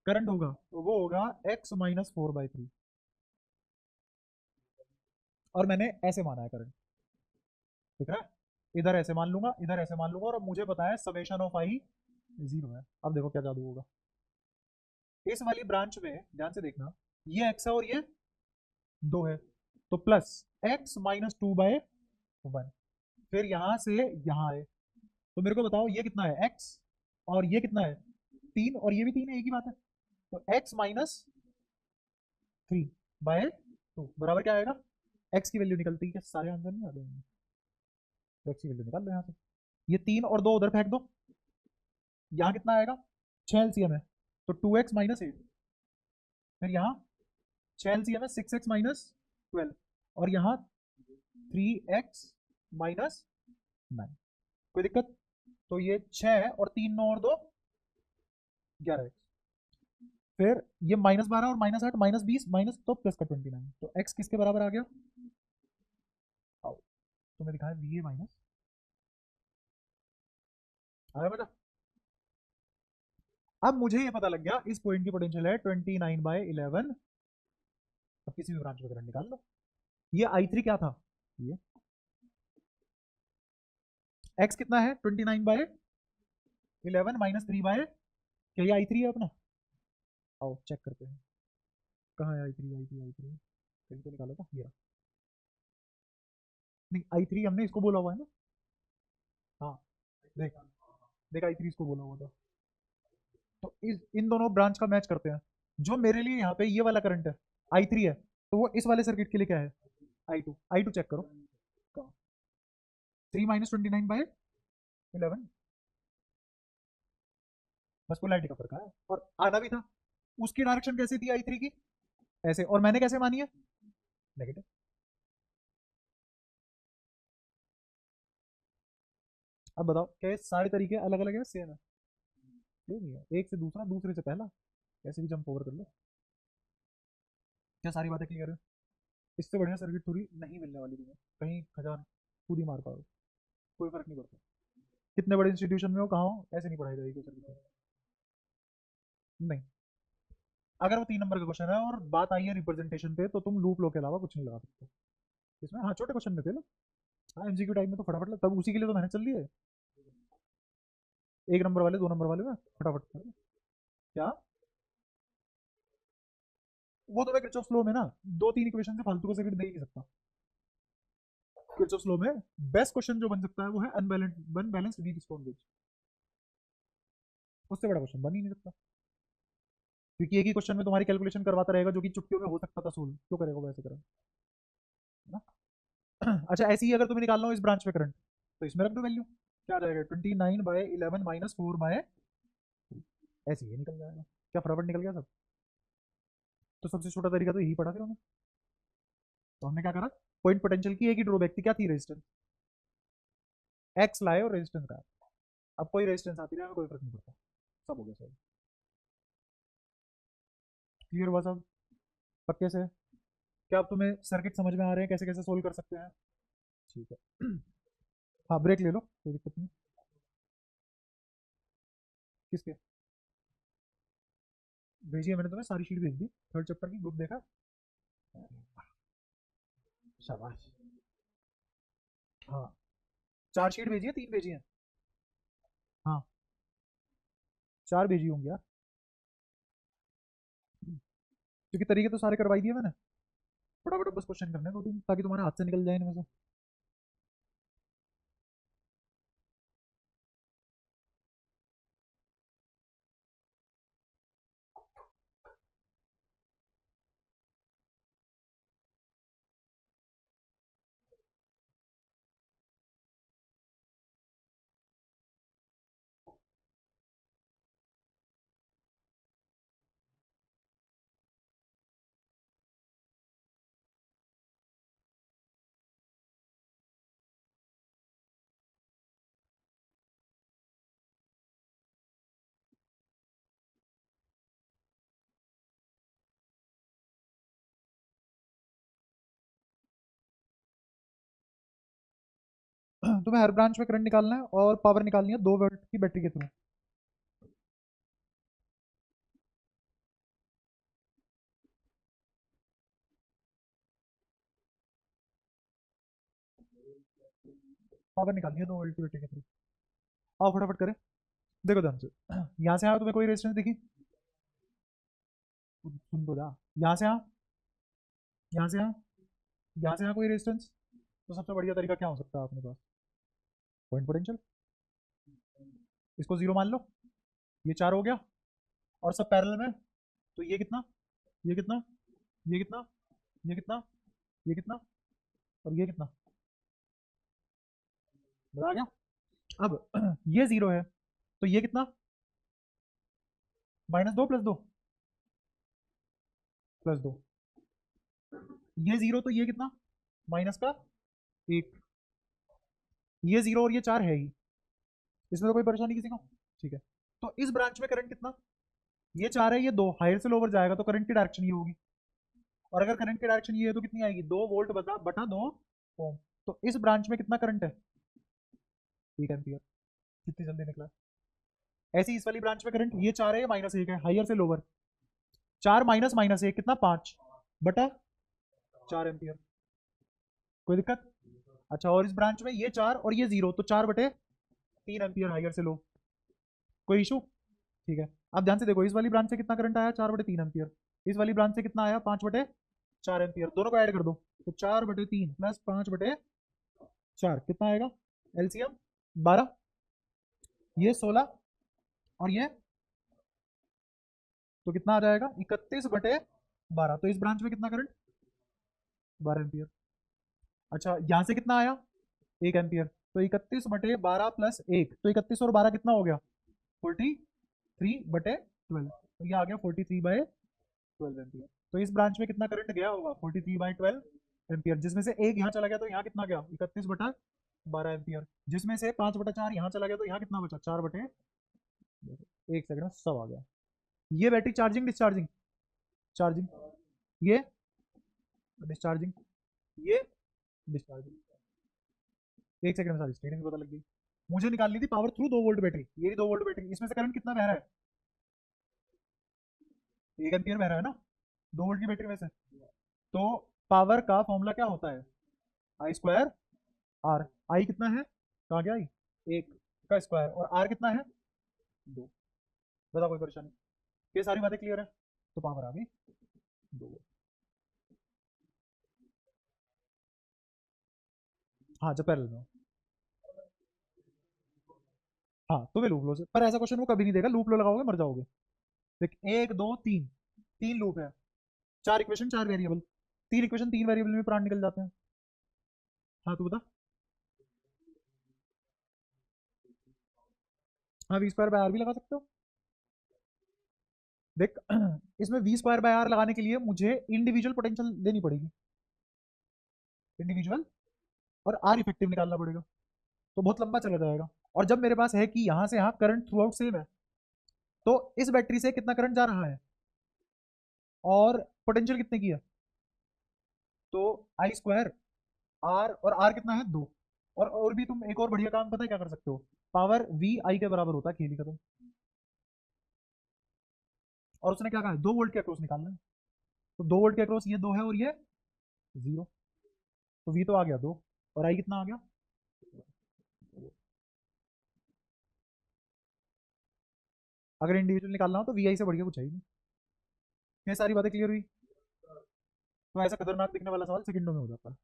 करंट होगा वो होगा x-4/3, और मैंने ऐसे माना है करंट, ठीक है। इधर ऐसे मान लूंगा, इधर ऐसे मान लूंगा, और अब मुझे पता है समेशन ऑफ आई 0 है। अब देखो क्या जादू होगा, इस वाली ब्रांच में ध्यान से देखना, ये x है और ये 2 है, तो प्लस x-2/1, फिर यहां से यहां है, तो मेरे को बताओ ये कितना है x, और ये कितना है 3, और ये भी 3 है, एक ही बात है, तो x-3/2 बराबर क्या आएगा? x की वैल्यू निकलती है, सारे आंसर नहीं आते हैं, तो x की वैल्यू निकाल लो यहाँ से, ये 3 और 2 उधर फेंक दो, यहाँ कितना आएगा 6 LCM है, तो 2x-8, फिर यहाँ 6 LCM है 6x-12, और यहाँ 3x-9, कोई दिक्कत? तो ये 6 है, और 3 9 और 2 11x, फिर ये -12 और -8 -20 माइनस तो प्लस का 29, तो x किसके बराबर आ गया? आओ, तो मैं दिखाया VA माइनस, आया बेटा? अब मुझे ये पता लग गया इस पॉइंट की पोटेंशियल है 29/11। अब किसी भी ब्रांच में करंट निकाल लो, ये I3 क्या था, ये x कितना है 29/11 -3 क्या ये I3 है अपना? आओ चेक करते हैं, कहाँ है I3, I3 I3 कहीं तो निकाला था ये रहा। नहीं I3 हमने इसको बोला हुआ है ना, हाँ देख, देख I3 इसको बोला हुआ था, तो इस इन दोनों ब्रांच का मैच करते हैं, जो मेरे लिए यहाँ पे ये वाला करंट है I3 है, तो वो इस वाले सर्किट के लिए क्या है I2 चेक करो, 3 - 29/11, बस पोलैरिटी का फर्क है, और आना भी था, उसकी डायरेक्शन कैसी थी I3 की, ऐसे, और मैंने कैसे मानी है नेगेटिव। अब बताओ क्या ये सारे तरीके अलग अलग है सेम है? सेम ही है, एक से दूसरा दूसरे से पहला, कैसे भी जंप ओवर कर लो। क्या सारी बातें क्लियर है? इससे बढ़िया सर्किट थोड़ी नहीं मिलने वाली तुम्हें, कहीं खजान खुद ही मार पाओ, कोई फर्क नहीं पड़ता, कितने बड़े इंस्टीट्यूशन में हो, कहाँ हो, ऐसे नहीं पढ़ाई जाएगी सर्किट नहीं। अगर वो 3 नंबर का क्वेश्चन है और बात आई है रिप्रेजेंटेशन पे, तो तुम लूप लो के अलावा कुछ नहीं लगा सकते इसमें। हाँ छोटे क्वेश्चन में थे ना, हाँ एमसीक्यू टाइम में तो फटाफट तब उसी के लिए तो मेहनत चल रही है, 1 नंबर वाले 2 नंबर वाले में फटाफट क्या, वो तो मैं किरचॉफ लॉ में ना 2 3 इक्वेशन से फालतू का सर्किट दे ही नहीं सकता। किरचॉफ लॉ में बेस्ट क्वेश्चन जो बन सकता है वो है अनबैलेंस्ड वीक स्टोन ब्रिज, उससे बड़ा क्वेश्चन बन ही नहीं सकता, क्योंकि एक ही क्वेश्चन में तुम्हारी कैलकुलेशन करवाता रहेगा, जो कि चुटकियों में हो सकता था सोल्व, क्यों करेगा वो ऐसे करेगा ना। अच्छा ऐसे ही अगर तुम्हें निकालना हो इस ब्रांच में करंट, तो इसमें रख दो वैल्यू, क्या आ जाएगा 29/11 -4/, ऐसे ही निकल जाएगा, क्या फटाफट निकल गया सब। तो सबसे छोटा तरीका तो यही पड़ा फिर हमें, तो हमने क्या करा, पॉइंट पोटेंशियल की एक ही ड्रॉबैक थी, क्या थी, रेजिस्टेंस, एक्स लाए और रेजिस्टेंस का, अब कोई रेजिस्टेंस आती रहे, कोई फर्क नहीं पड़ता, सब हो गया सर, क्लियर हुआ सब पक्के से? क्या अब तुम्हें सर्किट समझ में आ रहे हैं कैसे कैसे सोल्व कर सकते हैं? ठीक है। हाँ ब्रेक ले लो, कोई दिक्कत नहीं। किसके भेजी है? मैंने तुम्हें सारी शीट भेज दी, 3rd चैप्टर की ग्रुप देखा, शाबाश। हाँ 4 शीट भेजी है, 3 भेजी है, हाँ 4 भेजी होंगी यार, क्योंकि तरीके तो सारे करवाई दिए मैंने। फटाफट बस क्वेश्चन करने दो तीन, ताकि तुम्हारे हाथ से निकल जाए इनमें से। तुम्हें हर ब्रांच में करंट निकालना है और पावर निकालनी है 2 वोल्ट की बैटरी के थ्रू। पावर निकालनी है 2 वोल्ट की बैटरी के थ्रू। आओ फटाफट करें। देखो ध्यान से, यहाँ से आओ, तुम्हें कोई रेजिस्टेंस दिखी? सुन तो जा। यहाँ से आ, यहाँ से आ, यहाँ से आ कोई रेजिस्टेंस। तो सबसे बढ़िया तरीका क्या हो सकता है अपने पास? Point potential. इसको जीरो मान लो, ये 4 हो गया, और सब पैरेलल में। तो ये कितना, ये कितना, ये कितना, ये कितना, ये कितना, और ये कितना? बता गया? अब ये जीरो है, तो ये कितना? -2 +2, +2। ये जीरो, तो ये कितना? माइनस का 1। ये जीरो और ये 4 है ही, इसमें तो कोई परेशानी किसी को? ठीक है। तो इस ब्रांच में करंट कितना? ये 4 है, ये 2, हायर से लोअर जाएगा, तो करंट की डायरेक्शन ये होगी। और अगर करंट की डायरेक्शन ये है तो कितनी आएगी? 2 वोल्ट बटा बटा 2 ओम। तो इस ब्रांच में कितना करंट है? 8 एम्पियर। कितनी जल्दी निकला? ऐसे ही इस वाली ब्रांच में करंट, ये 4 है, -1 है, हायर से लोअर। 4 माइनस -1 कितना? 5 बटा 4 एम्पियर। कोई दिक्कत? अच्छा, और इस ब्रांच में ये 4 और ये 0, तो 4/3 एम्पियर हायर से लो। कोई इशू? ठीक है। अब ध्यान से देखो, इस वाली ब्रांच से कितना करंट आया? 4/3 एम्पियर। इस वाली ब्रांच से कितना आया? 5/4 एम्पियर। दोनों को ऐड कर दो, तो 4/3 प्लस 5/4 कितना आएगा? एलसीएम 12, ये 16, और ये, तो कितना आ जाएगा? 31/12। तो इस ब्रांच में कितना करंट? 12 एम्पियर। अच्छा, यहाँ से कितना आया? 1 एम्पियर। तो 31/12 प्लस 1, तो 31 और 12 कितना हो गया? 43/12। तो ये आ गया 43/12 एम्पियर। तो इस ब्रांच में कितना करंट गया होगा? 43/12 एम्पियर, जिसमें से एक यहाँ चला गया, तो यहाँ कितना गया? 31/12 एम्पियर। जिसमें से 5/4 यहाँ चला गया, तो यहाँ कितना बचा? 4/, एक सेकंड में सब आ गया। ये बैटरी चार्जिंग डिस्चार्जिंग? चार्जिंग। ये डिस्चार्जिंग, ये डिस्चार्जिंग। एक सेकंड में सारी स्टेटिंग पता लग गई। मुझे निकालनी थी पावर थ्रू 2 वोल्ट बैटरी, ये 2 वोल्ट बैटरी, इसमें से करंट कितना बह रहा है? 1 एम्पियर बह रहा है ना, 2 वोल्ट की बैटरी में से। तो पावर का फॉर्मूला क्या होता है? I²R। आई कितना है? कहाँ गया आई? 1 का स्क्वायर, और आर कितना है? 2। बता, कोई परेशानी? ये सारी बातें क्लियर है? तो पावर आ गई 2। हाँ, जब पैरेलल में हो। हाँ, तो वे लूप लो से, पर ऐसा क्वेश्चन वो कभी नहीं देगा, लूप लो लगाओगे मर जाओगे। देख, 1 2 3, 3 लूप है, 4 इक्वेशन 4 वेरिएबल, 3 इक्वेशन 3 वेरिएबल में प्राण निकल जाते हैं। हाँ, तू बता। हाँ, V²/R भी लगा सकते हो। देख, इसमें V²/R लगाने के लिए मुझे इंडिविजुअल पोटेंशियल देनी पड़ेगी, इंडिविजुअल, और आर इफेक्टिव निकालना पड़ेगा, तो बहुत लंबा चला जाएगा। और जब मेरे पास है कि यहाँ से यहाँ करंट थ्रू आउट सेम है, तो इस बैटरी से कितना करंट जा रहा है और पोटेंशियल कितने की है? तो I²R, और आर कितना है? 2। और भी तुम एक और बढ़िया काम पता है क्या कर सकते हो? पावर V I के बराबर होता है, खेल ही खत्म। और उसने क्या कहा है? 2 वोल्ट के अक्रॉस निकालना है, तो 2 वोल्ट के अक्रॉस ये 2 है, और ये 0। तो V तो आ गया 2, और I कितना आ गया? अगर इंडिविजुअल निकालना हो तो वी आई से बढ़िया कुछ है ही नहीं। ये सारी बातें क्लियर हुई। तो ऐसा खतरनाक दिखने वाला सवाल सेकंडों में हो जाता है।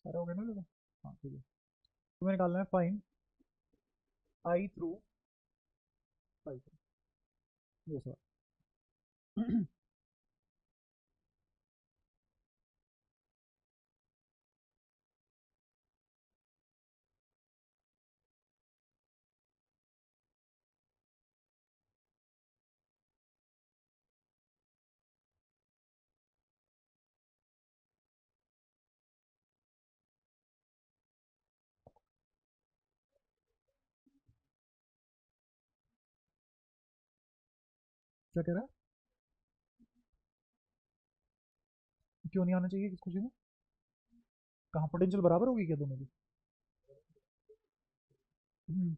सारा हो गया ना देखो। हाँ ठीक है। तुम्हें निकालना है फाइन आई थ्रू फाइव। ये सवाल। क्या कह रहा है? क्यों नहीं आना चाहिए किस खुशी में? कहाँ पोटेंशियल बराबर होगी क्या दोनों की? हम्म,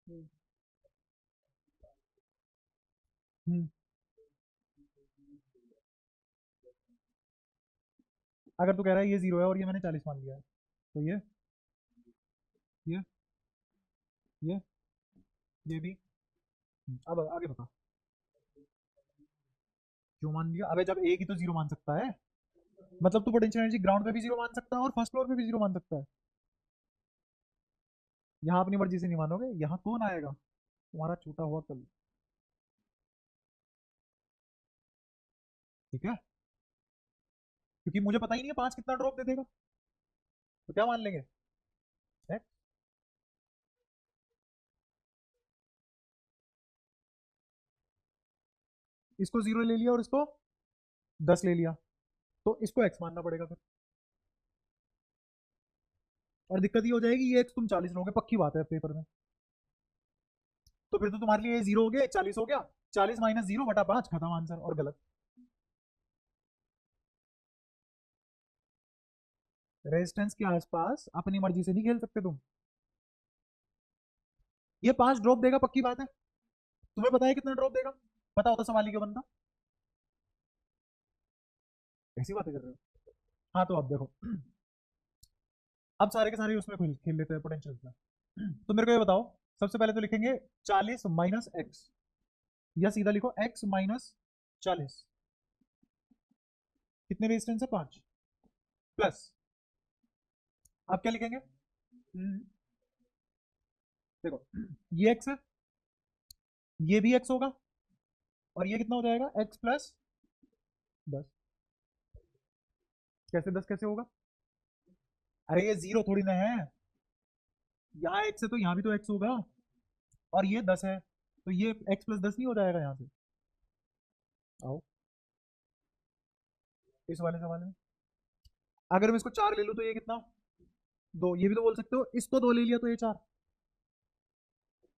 हम्म, हम्म। अगर तू कह रहा है ये जीरो है और ये मैंने 40 मान लिया है तो ये ये ये भी। अब आगे बता। क्यों मान लिया? अबे जब एक ही तो जीरो मान सकता है। मतलब तू पोटेंशियल एनर्जी ग्राउंड पे भी जीरो मान सकता है और फर्स्ट फ्लोर पे भी जीरो मान सकता है। यहाँ अपनी मर्जी से नहीं मानोगे, यहाँ कौन आएगा तुम्हारा छूटा हुआ कल? ठीक है। क्योंकि मुझे पता ही नहीं है पांच कितना ड्रॉप दे देगा। तो क्या मान लेंगे? X। इसको जीरो ले लिया और इसको 10 ले लिया तो इसको एक्स मानना पड़ेगा फिर। और दिक्कत ये हो जाएगी ये एक्स तुम 40 लोगे पक्की बात है पेपर में। तो फिर तो तुम्हारे लिए जीरो हो गया 40 हो गया। 40 माइनस जीरो बटा 5 खत्म आंसर और गलत। रेजिस्टेंस के आसपास अपनी मर्जी से नहीं खेल सकते तुम। ये 5 ड्रॉप देगा पक्की बात है। तुम्हें पता है कितना ड्रॉप देगा? पता होता सवाल ही क्यों बनता? ऐसी बातें कर रहे हो। हाँ तो अब देखो। अब सारे के सारे उसमें खेल खेल लेते हैं पोटेंशियल में। तो मेरे को ये बताओ। सबसे पहले तो लिखेंगे 40 माइनस एक्स, या सीधा लिखो एक्स माइनस 40। कितने रेजिस्टेंस है? 5 प्लस। अब क्या लिखेंगे? देखो ये एक्स है, ये भी एक्स होगा, और ये कितना हो जाएगा? X plus 10। कैसे 10 कैसे होगा? अरे ये जीरो थोड़ी ना है। यहाँ एक्स है तो यहाँ भी तो एक्स होगा। और ये 10 है तो ये एक्स प्लस 10 नहीं हो जाएगा यहाँ से? आओ इस वाले सवाल में। अगर मैं इसको 4 ले लूँ तो ये कितना? 2। ये भी तो बोल सकते हो इसको 2 ले लिया तो ये 4।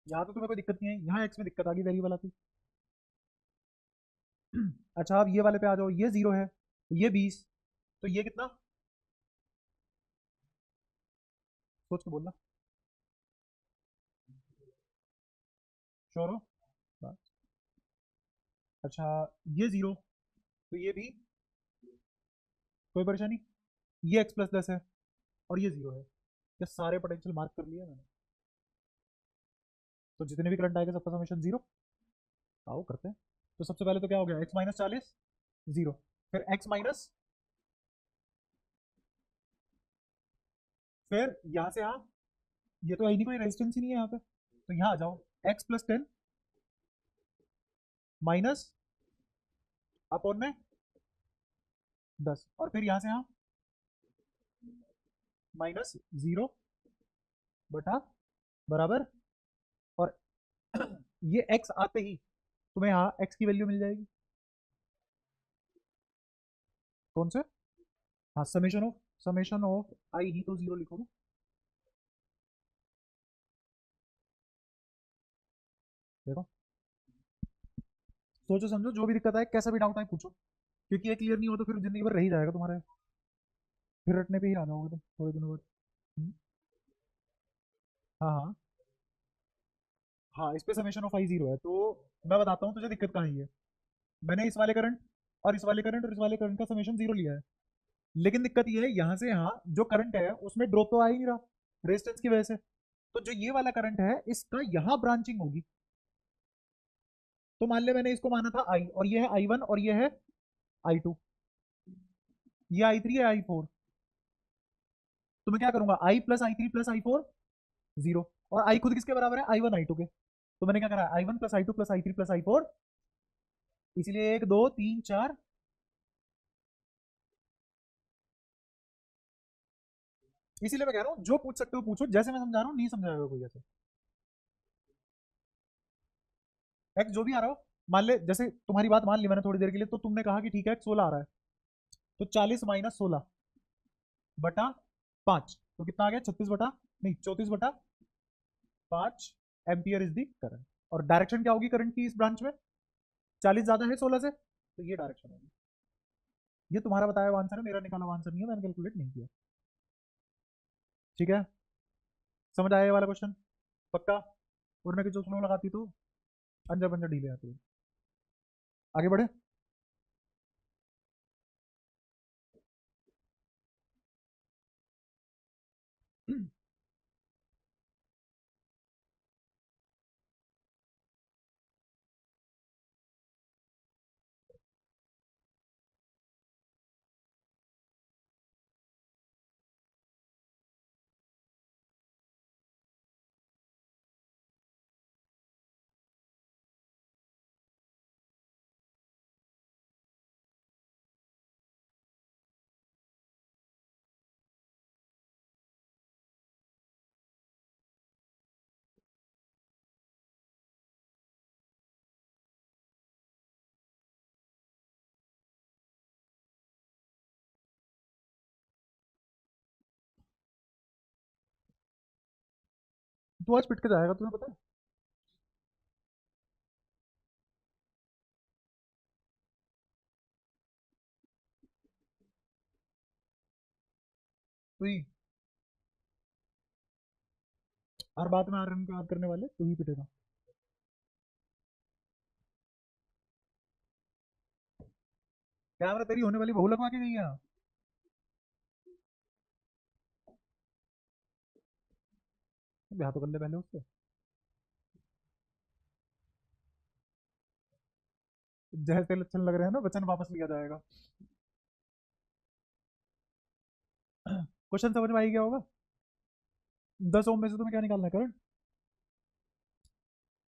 यहाँ तो तुम्हें कोई दिक्कत नहीं है, यहाँ एक्स में दिक्कत आ गई वेरिएबल आती। अच्छा अब ये वाले पे आ जाओ, ये 0 है, ये 20, तो ये कितना? सोच के बोलना। श्योर हो? बस। अच्छा ये 0, तो ये भी कोई परेशानी। ये एक्स प्लस 10 है और ये 0 है। ये सारे पोटेंशियल मार्क कर लिया मैंने। तो जितने भी करंट आएगा सबका समेशन 0। आओ करते हैं। तो सबसे पहले तो क्या हो गया? X minus 40 0। फिर एक्स माइनस, फिर यहाँ से यहाँ, ये तो है ही नहीं, कोई रेजिस्टेंस ही नहीं है यहाँ पे, तो यहाँ आ जाओ एक्स प्लस 10 माइनस अपॉन में 10 और फिर यहाँ से यहाँ माइनस 0 बटा बराबर, और ये x आते ही तुम्हें यहाँ x की वैल्यू मिल जाएगी। कौन से? हाँ, समेशन ऑफ आई ही तो 0 लिखो ना। देखो, सोचो समझो, जो भी दिक्कत आए, कैसा भी डाउट आए पूछो, क्योंकि ये क्लियर नहीं हो तो फिर जिंदगी भर रह ही जाएगा तुम्हारे, फिर रटने पे ही आ जाओगे तुम थोड़े दिनों बाद। हाँ हाँ हाँ, इस पे समेशन ऑफ आई 0 है, तो मैं बताता हूँ तुझे दिक्कत कहाँ है। मैंने इस वाले करंट और इस वाले करंट और इस वाले करंट का समेशन 0 लिया है, लेकिन दिक्कत ये है यहाँ से यहाँ जो करंट है उसमें ड्रॉप तो आ ही नहीं रहा रेजिस्टेंस की वजह से। तो जो ये वाला करंट है इसका यहाँ ब्रांचिंग होगी। तो मान ले मैंने इसको माना था आई, और ये है I1 और ये है I2, ये I3 है I4। तो मैं क्या करूंगा, I plus I3 plus I4 0, और I खुद किसके बराबर है, I1 I2 के। तो मैंने क्या करा, I1 plus I2 plus I3 plus I4, इसलिए 1 2 3 4, इसीलिए मैं कह रहा हूँ जो पूछ सकते हो पूछो, जैसे मैं समझा रहा हूँ नहीं समझाएगा कोई ऐसे। एक्स जो भी आ रहा हो, मान ले जैसे तुम्हारी बात मान ली मैंने थोड़ी देर के लिए, तो तुमने कहा कि ठीक है एक्स 16 आ रहा है, तो 40 माइनस 16 बटा 5, तो कितना आ गया, 36 बटा नहीं 34 बटा 5 एम्पियर इज दी करंट। और डायरेक्शन क्या होगी करंट की इस ब्रांच में, 40 ज्यादा है 16 से, तो ये डायरेक्शन होगी। ये तुम्हारा बताया हुआ आंसर है, मेरा निकाला हुआ आंसर नहीं है, मैंने कैलकुलेट नहीं किया। ठीक है, समझ आया ये वाला क्वेश्चन पक्का? वरना कि जो स्लो लगाती तो अंजर पंजर ढीले आती है। आगे बढ़े। तू आज पिट के जाएगा तुम्हें पता है। तू ही हर बात में आर याद करने वाले तू ही पिटेगा। कैमरा तेरी होने वाली बहू लगवा के गई है। ब्याह तो कर ले पहले उससे, जैसे लक्षण लग रहे हैं ना वचन वापस लिया जाएगा। क्वेश्चन समझ में आई गया होगा। 10 ओम में से तुम्हें क्या निकालना है करंट।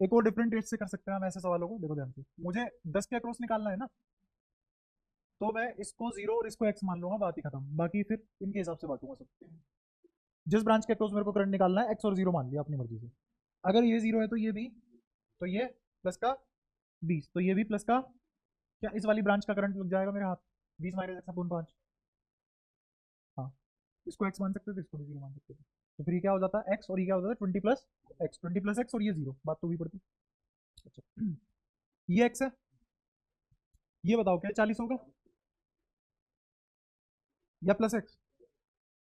एक और डिफरेंट रेट से कर सकते हैं हम ऐसे सवालों को, देखो ध्यान से, मुझे 10 के अक्रॉस निकालना है ना, तो मैं इसको 0 और इसको x मान लूंगा, बात ही खत्म। बाकी फिर इनके हिसाब से बांटूंगा सब। जिस ब्रांच के अक्रॉस मेरे को करंट निकालना है x और 0 मान लिया अपनी मर्जी से। अगर ये 0 है तो ये भी, तो ये प्लस का 20, तो ये भी प्लस का, क्या इस वाली ब्रांच का करंट लग जाएगा मेरे हाथ, 20 माइनस एक्स अपॉन 5। हाँ, इसको x मान सकते थे, इसको भी 0 मान सकते थे, तो फिर ये क्या हो जाता है x, और ये क्या हो जाता है 20 प्लस एक्स, 20 प्लस एक्स, और ये 0, बात तो भी पड़ती। अच्छा, ये x है, ये बताओ क्या 40 होगा या प्लस एक्स।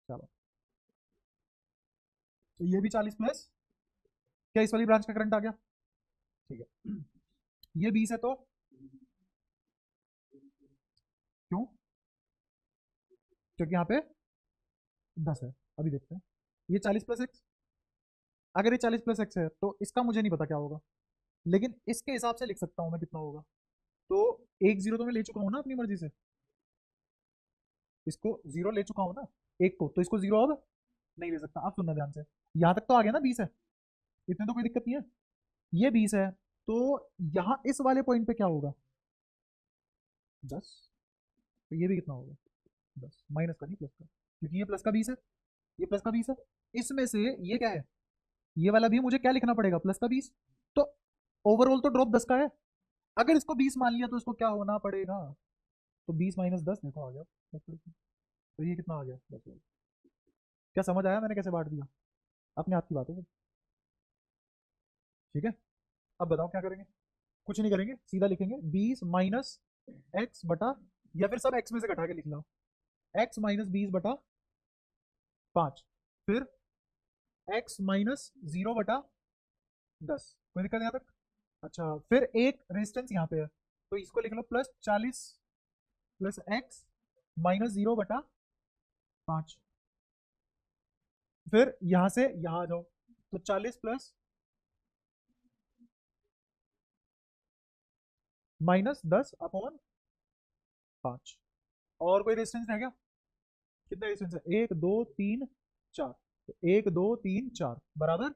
चलो, तो ये भी 40 प्लस, क्या इस वाली ब्रांच का करंट आ गया। ठीक है, ये 20 है तो क्यों, क्योंकि यहाँ पे 10 है। अभी देखते हैं, ये 40 प्लस एक्स, अगर ये 40 प्लस एक्स है तो इसका मुझे नहीं पता क्या होगा, लेकिन इसके हिसाब से लिख सकता हूँ मैं कितना होगा। तो एक जीरो तो मैं ले चुका हूँ ना अपनी मर्जी से, इसको जीरो ले चुका हूँ ना एक को, तो इसको जीरो अब नहीं ले सकता। आप सुनना ध्यान से, यहाँ तक तो आ गया ना 20 है, इतने तो कोई दिक्कत नहीं है। ये 20 है, तो यहां इस वाले पॉइंट पे क्या होगा 10, तो ये भी कितना होगा 10, माइनस का नहीं प्लस का, क्योंकि ये प्लस का 20 है, ये प्लस का 20 है। इसमें से ये क्या है, ये वाला भी मुझे क्या लिखना पड़ेगा प्लस का 20। तो ओवरऑल तो ड्रॉप 10 का है, अगर इसको 20 मान लिया तो इसको क्या होना पड़ेगा, तो 20 माइनस 10 देखो आ गया 10। तो ये कितना आ गया 10। क्या समझ आया मैंने कैसे बांट दिया, अपने हाथ की बात है। ठीक है, अब बताओ क्या करेंगे, कुछ नहीं करेंगे, सीधा लिखेंगे 20 माइनस एक्स बटा, या फिर सब एक्स में से घटा के लिख लो, एक्स माइनस 20 बटा 5, फिर एक्स माइनस 0 बटा 10। कोई दिक्कत यहाँ तक? अच्छा, फिर एक रेजिस्टेंस यहाँ पे है, तो इसको लिख लो प्लस 40 प्लस एक्स माइनस 0 बटा 5। फिर यहां से यहां आ जाओ, तो 40 प्लस माइनस 10 अपॉन 5। और कोई रेजिस्टेंस है क्या? कितना रेजिस्टेंस है, 1 2 3 4, तो 1 2 3 4 बराबर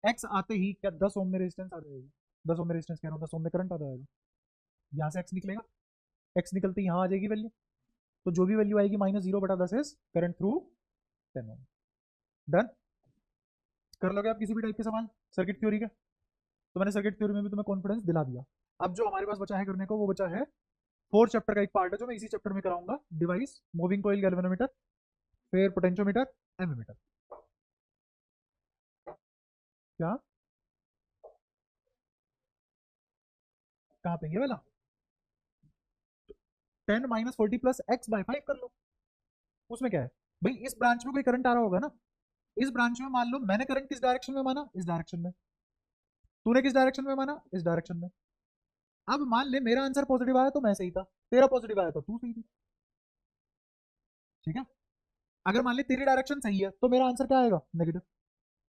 एक्स आते ही क्या 10 ओम में रेजिस्टेंस आ जाएगी, 10 ओम में रेजिस्टेंस कह रहा हूँ, 10 ओम में करंट आ जाएगा, यहाँ से एक्स निकलेगा, एक्स निकलते यहाँ आ जाएगी वैल्यू, तो जो भी वैल्यू आएगी माइनस 0 बटा 10 is current through 10 ohm. Done, कर लोगे आप किसी भी टाइप के सवाल सर्किट थ्योरी के? तो मैंने सर्किट थ्योरी में भी तुम्हें कॉन्फिडेंस दिला दिया। अब जो हमारे पास बचा है करने को, वो बचा है फोर्थ चैप्टर का एक पार्ट है जो मैं इसी चैप्टर में कराऊंगा, डिवाइस, मूविंग कॉइल, गैल्वेनोमीटर, फिर पोटेंशियोमीटर, एमीमीटर। क्या कहाँ पे, ये वाला 10 माइनस 40 प्लस एक्स बाई 5 कर लो। उसमें क्या है भाई, इस ब्रांच में कोई करंट आ रहा होगा ना, इस ब्रांच में मान लो मैंने करंट किस डायरेक्शन में माना, इस डायरेक्शन में, तूने किस डायरेक्शन में माना, इस डायरेक्शन में। अब मान ले मेरा आंसर पॉजिटिव आया तो मैं सही था, तेरा पॉजिटिव आया तो तू सही थी। ठीक है, अगर मान ले तेरी डायरेक्शन सही है तो मेरा आंसर क्या आएगा, नेगेटिव।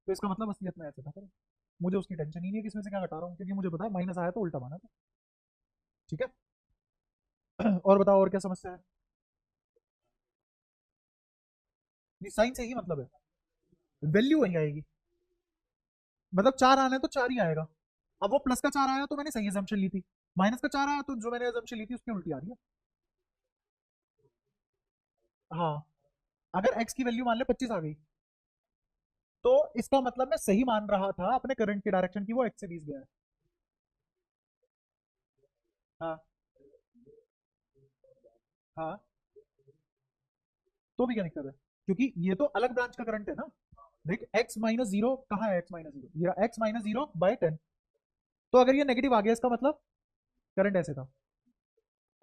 तो इसका मतलब असलियत में ऐसे था, करें मुझे उसकी टेंशन ही नहीं है कि इसमें से क्या घटा रहा हूँ, क्योंकि मुझे पता है माइनस आया तो उल्टा माना था। ठीक है, और बताओ और क्या समस्या है? साइन से ही मतलब है, वैल्यू वही आएगी, मतलब 4 आना है तो 4 ही आएगा। अब वो प्लस का 4 आया तो मैंने सही एजम्पशन ली थी, माइनस का 4 आया तो जो मैंने एजम्पशन ली थी उसकी उल्टी आ रही है। हाँ, अगर x की वैल्यू मान ले 25 आ गई, तो इसका मतलब मैं सही मान रहा था अपने करंट की डायरेक्शन की, वो x से 20 गया है। हाँ हाँ, तो भी क्या दिक्कत है, क्योंकि ये तो अलग ब्रांच का करंट है ना। देख x माइनस जीरो कहाँ है, x माइनस जीरो, ये x माइनस जीरो बाई 10, तो अगर ये नेगेटिव आ गया इसका मतलब करंट ऐसे था,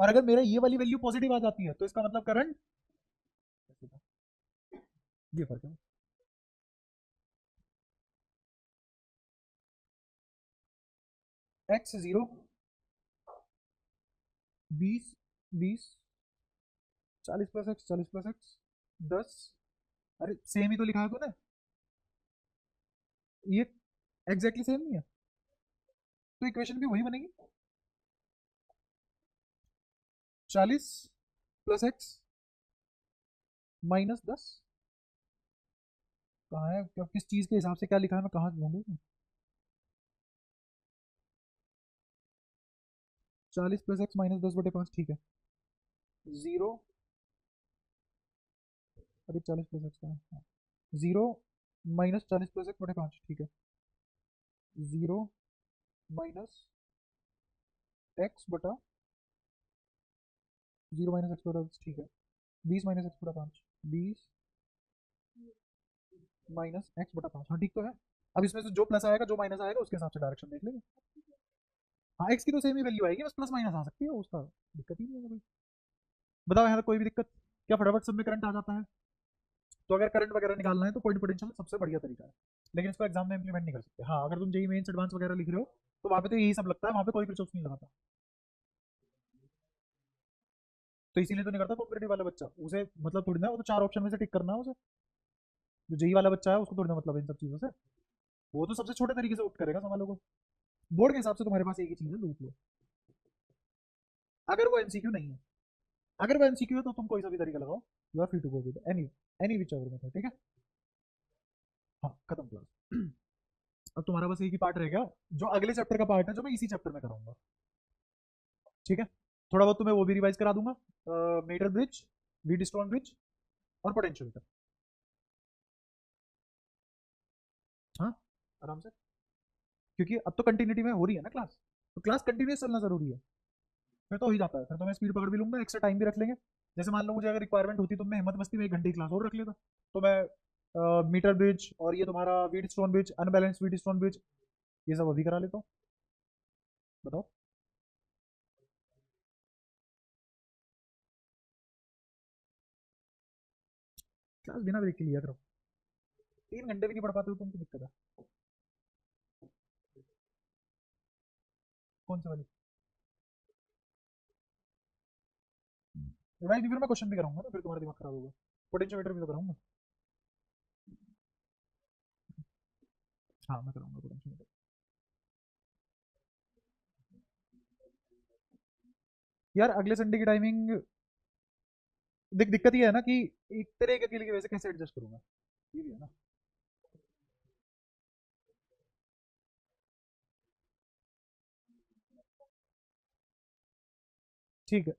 और अगर मेरा ये वाली वैल्यू पॉजिटिव आ जाती है तो इसका मतलब करंट ऐसे था। ये फर्क है। x zero 20 20 40 plus x 40 plus x 10, अरे सेम ही तो लिखा है तूने, ये एग्जैक्टली सेम नहीं है, तो इक्वेशन भी वही बनेगी, 40 प्लस एक्स माइनस 10। कहाँ है क्या, किस चीज के हिसाब से क्या लिखा है, मैं कहाँ ढूंढूं? 40 प्लस एक्स माइनस 10/5, ठीक है, जीरो, अरे 40 प्लस एक्स का, जीरो माइनस 40 प्लस एक्स बटे 5, ठीक है, जीरो माइनस एक्स बटा, जीरो माइनस एक्स बटा 10, ठीक है, 20 माइनस एक्स बटा 5, 20 माइनस एक्स बटा 5, हाँ ठीक तो है। अब इसमें से जो प्लस आएगा जो माइनस आएगा उसके हिसाब से डायरेक्शन देख लेंगे। हाँ, एक्स की तो सेम ही वैल्यू आएगी, बस प्लस माइनस आ सकती है, उसका दिक्कत ही नहीं है कोई। बताओ यहाँ तक कोई भी दिक्कत, क्या फटाफट सब में करंट आ जाता है? तो अगर करंट वगैरह निकालना है तो पॉइंट पोटेंशियल सबसे बढ़िया तरीका है, लेकिन इसको एग्जाम में इंप्लीमेंट नहीं कर सकते। हाँ, अगर तुम जेई मेंस एडवांस वगैरह लिख रहे हो तो वहाँ पे तो यही सब लगता है, वहाँ पे कोई किरचॉफ नहीं लगाता, तो इसीलिए तो नहीं करता कॉम्पिटेटिव वाला बच्चा, उसे मतलब थोड़ी ना वो तो 4 ऑप्शन में से टिक करना है उसे, जो जेई वाला बच्चा है उसको थोड़ी ना मतलब है इन सब चीज़ों से, वो तो सबसे छोटे तरीके से उठ करेगा सवालों को। बोर्ड के हिसाब से तुम्हारे पास एक ही चीज़ है, लूप लो, अगर वो एमसीक्यू नहीं है, अगर वो एमसीक्यू है तो तुम कोई सा भी तरीका लगाओ, you are free to go with any any whichever method. ठीक है, हाँ खत्म क्लास। अब तुम्हारा बस एक ही पार्ट रह गया, जो अगले चैप्टर का पार्ट है, जो मैं इसी चैप्टर में कराऊंगा। ठीक है, थोड़ा बहुत तुम्हें वो भी रिवाइज करा दूंगा, metal bridge, wheat stone bridge और पोटेंशियोमीटर। हाँ, आराम से, क्योंकि अब तो कंटिन्यूटी में हो रही है ना क्लास, तो क्लास कंटिन्यूस चलना जरूरी है। फिर तो हो ही जाता है, फिर तो मैं स्पीड पकड़ भी लूंगा, एक्स्ट्रा टाइम भी रख लेंगे। जैसे मान लो मुझे अगर रिक्वायरमेंट होती तो मैं हिम्मत मस्ती में 1 घंटे की क्लास और रख लेता, तो मैं मीटर ब्रिज और ये तुम्हारा wheat stone bridge, unbalance wheat stone bridge, ये सब अभी करा लेता हूँ। बताओ। क्लास बिना ब्रेक के लिया करो, 3 घंटे भी नहीं पढ़ पाते हो तुम, तो दिक्कत है। कौन सी वाली? रिवाइज भी फिर मैं क्वेश्चन भी कराऊंगा ना, फिर तुम्हारा दिमाग खराब होगा। पोटेंशियोमीटर भी तो कराऊंगा। हाँ, मैं कराऊंगा पोटेंशियोमीटर। यार अगले संडे की टाइमिंग, दिक्कत ये है ना कि एक तरह के अकेले की वजह से कैसे एडजस्ट करूंगा, ये भी है ना। ठीक है।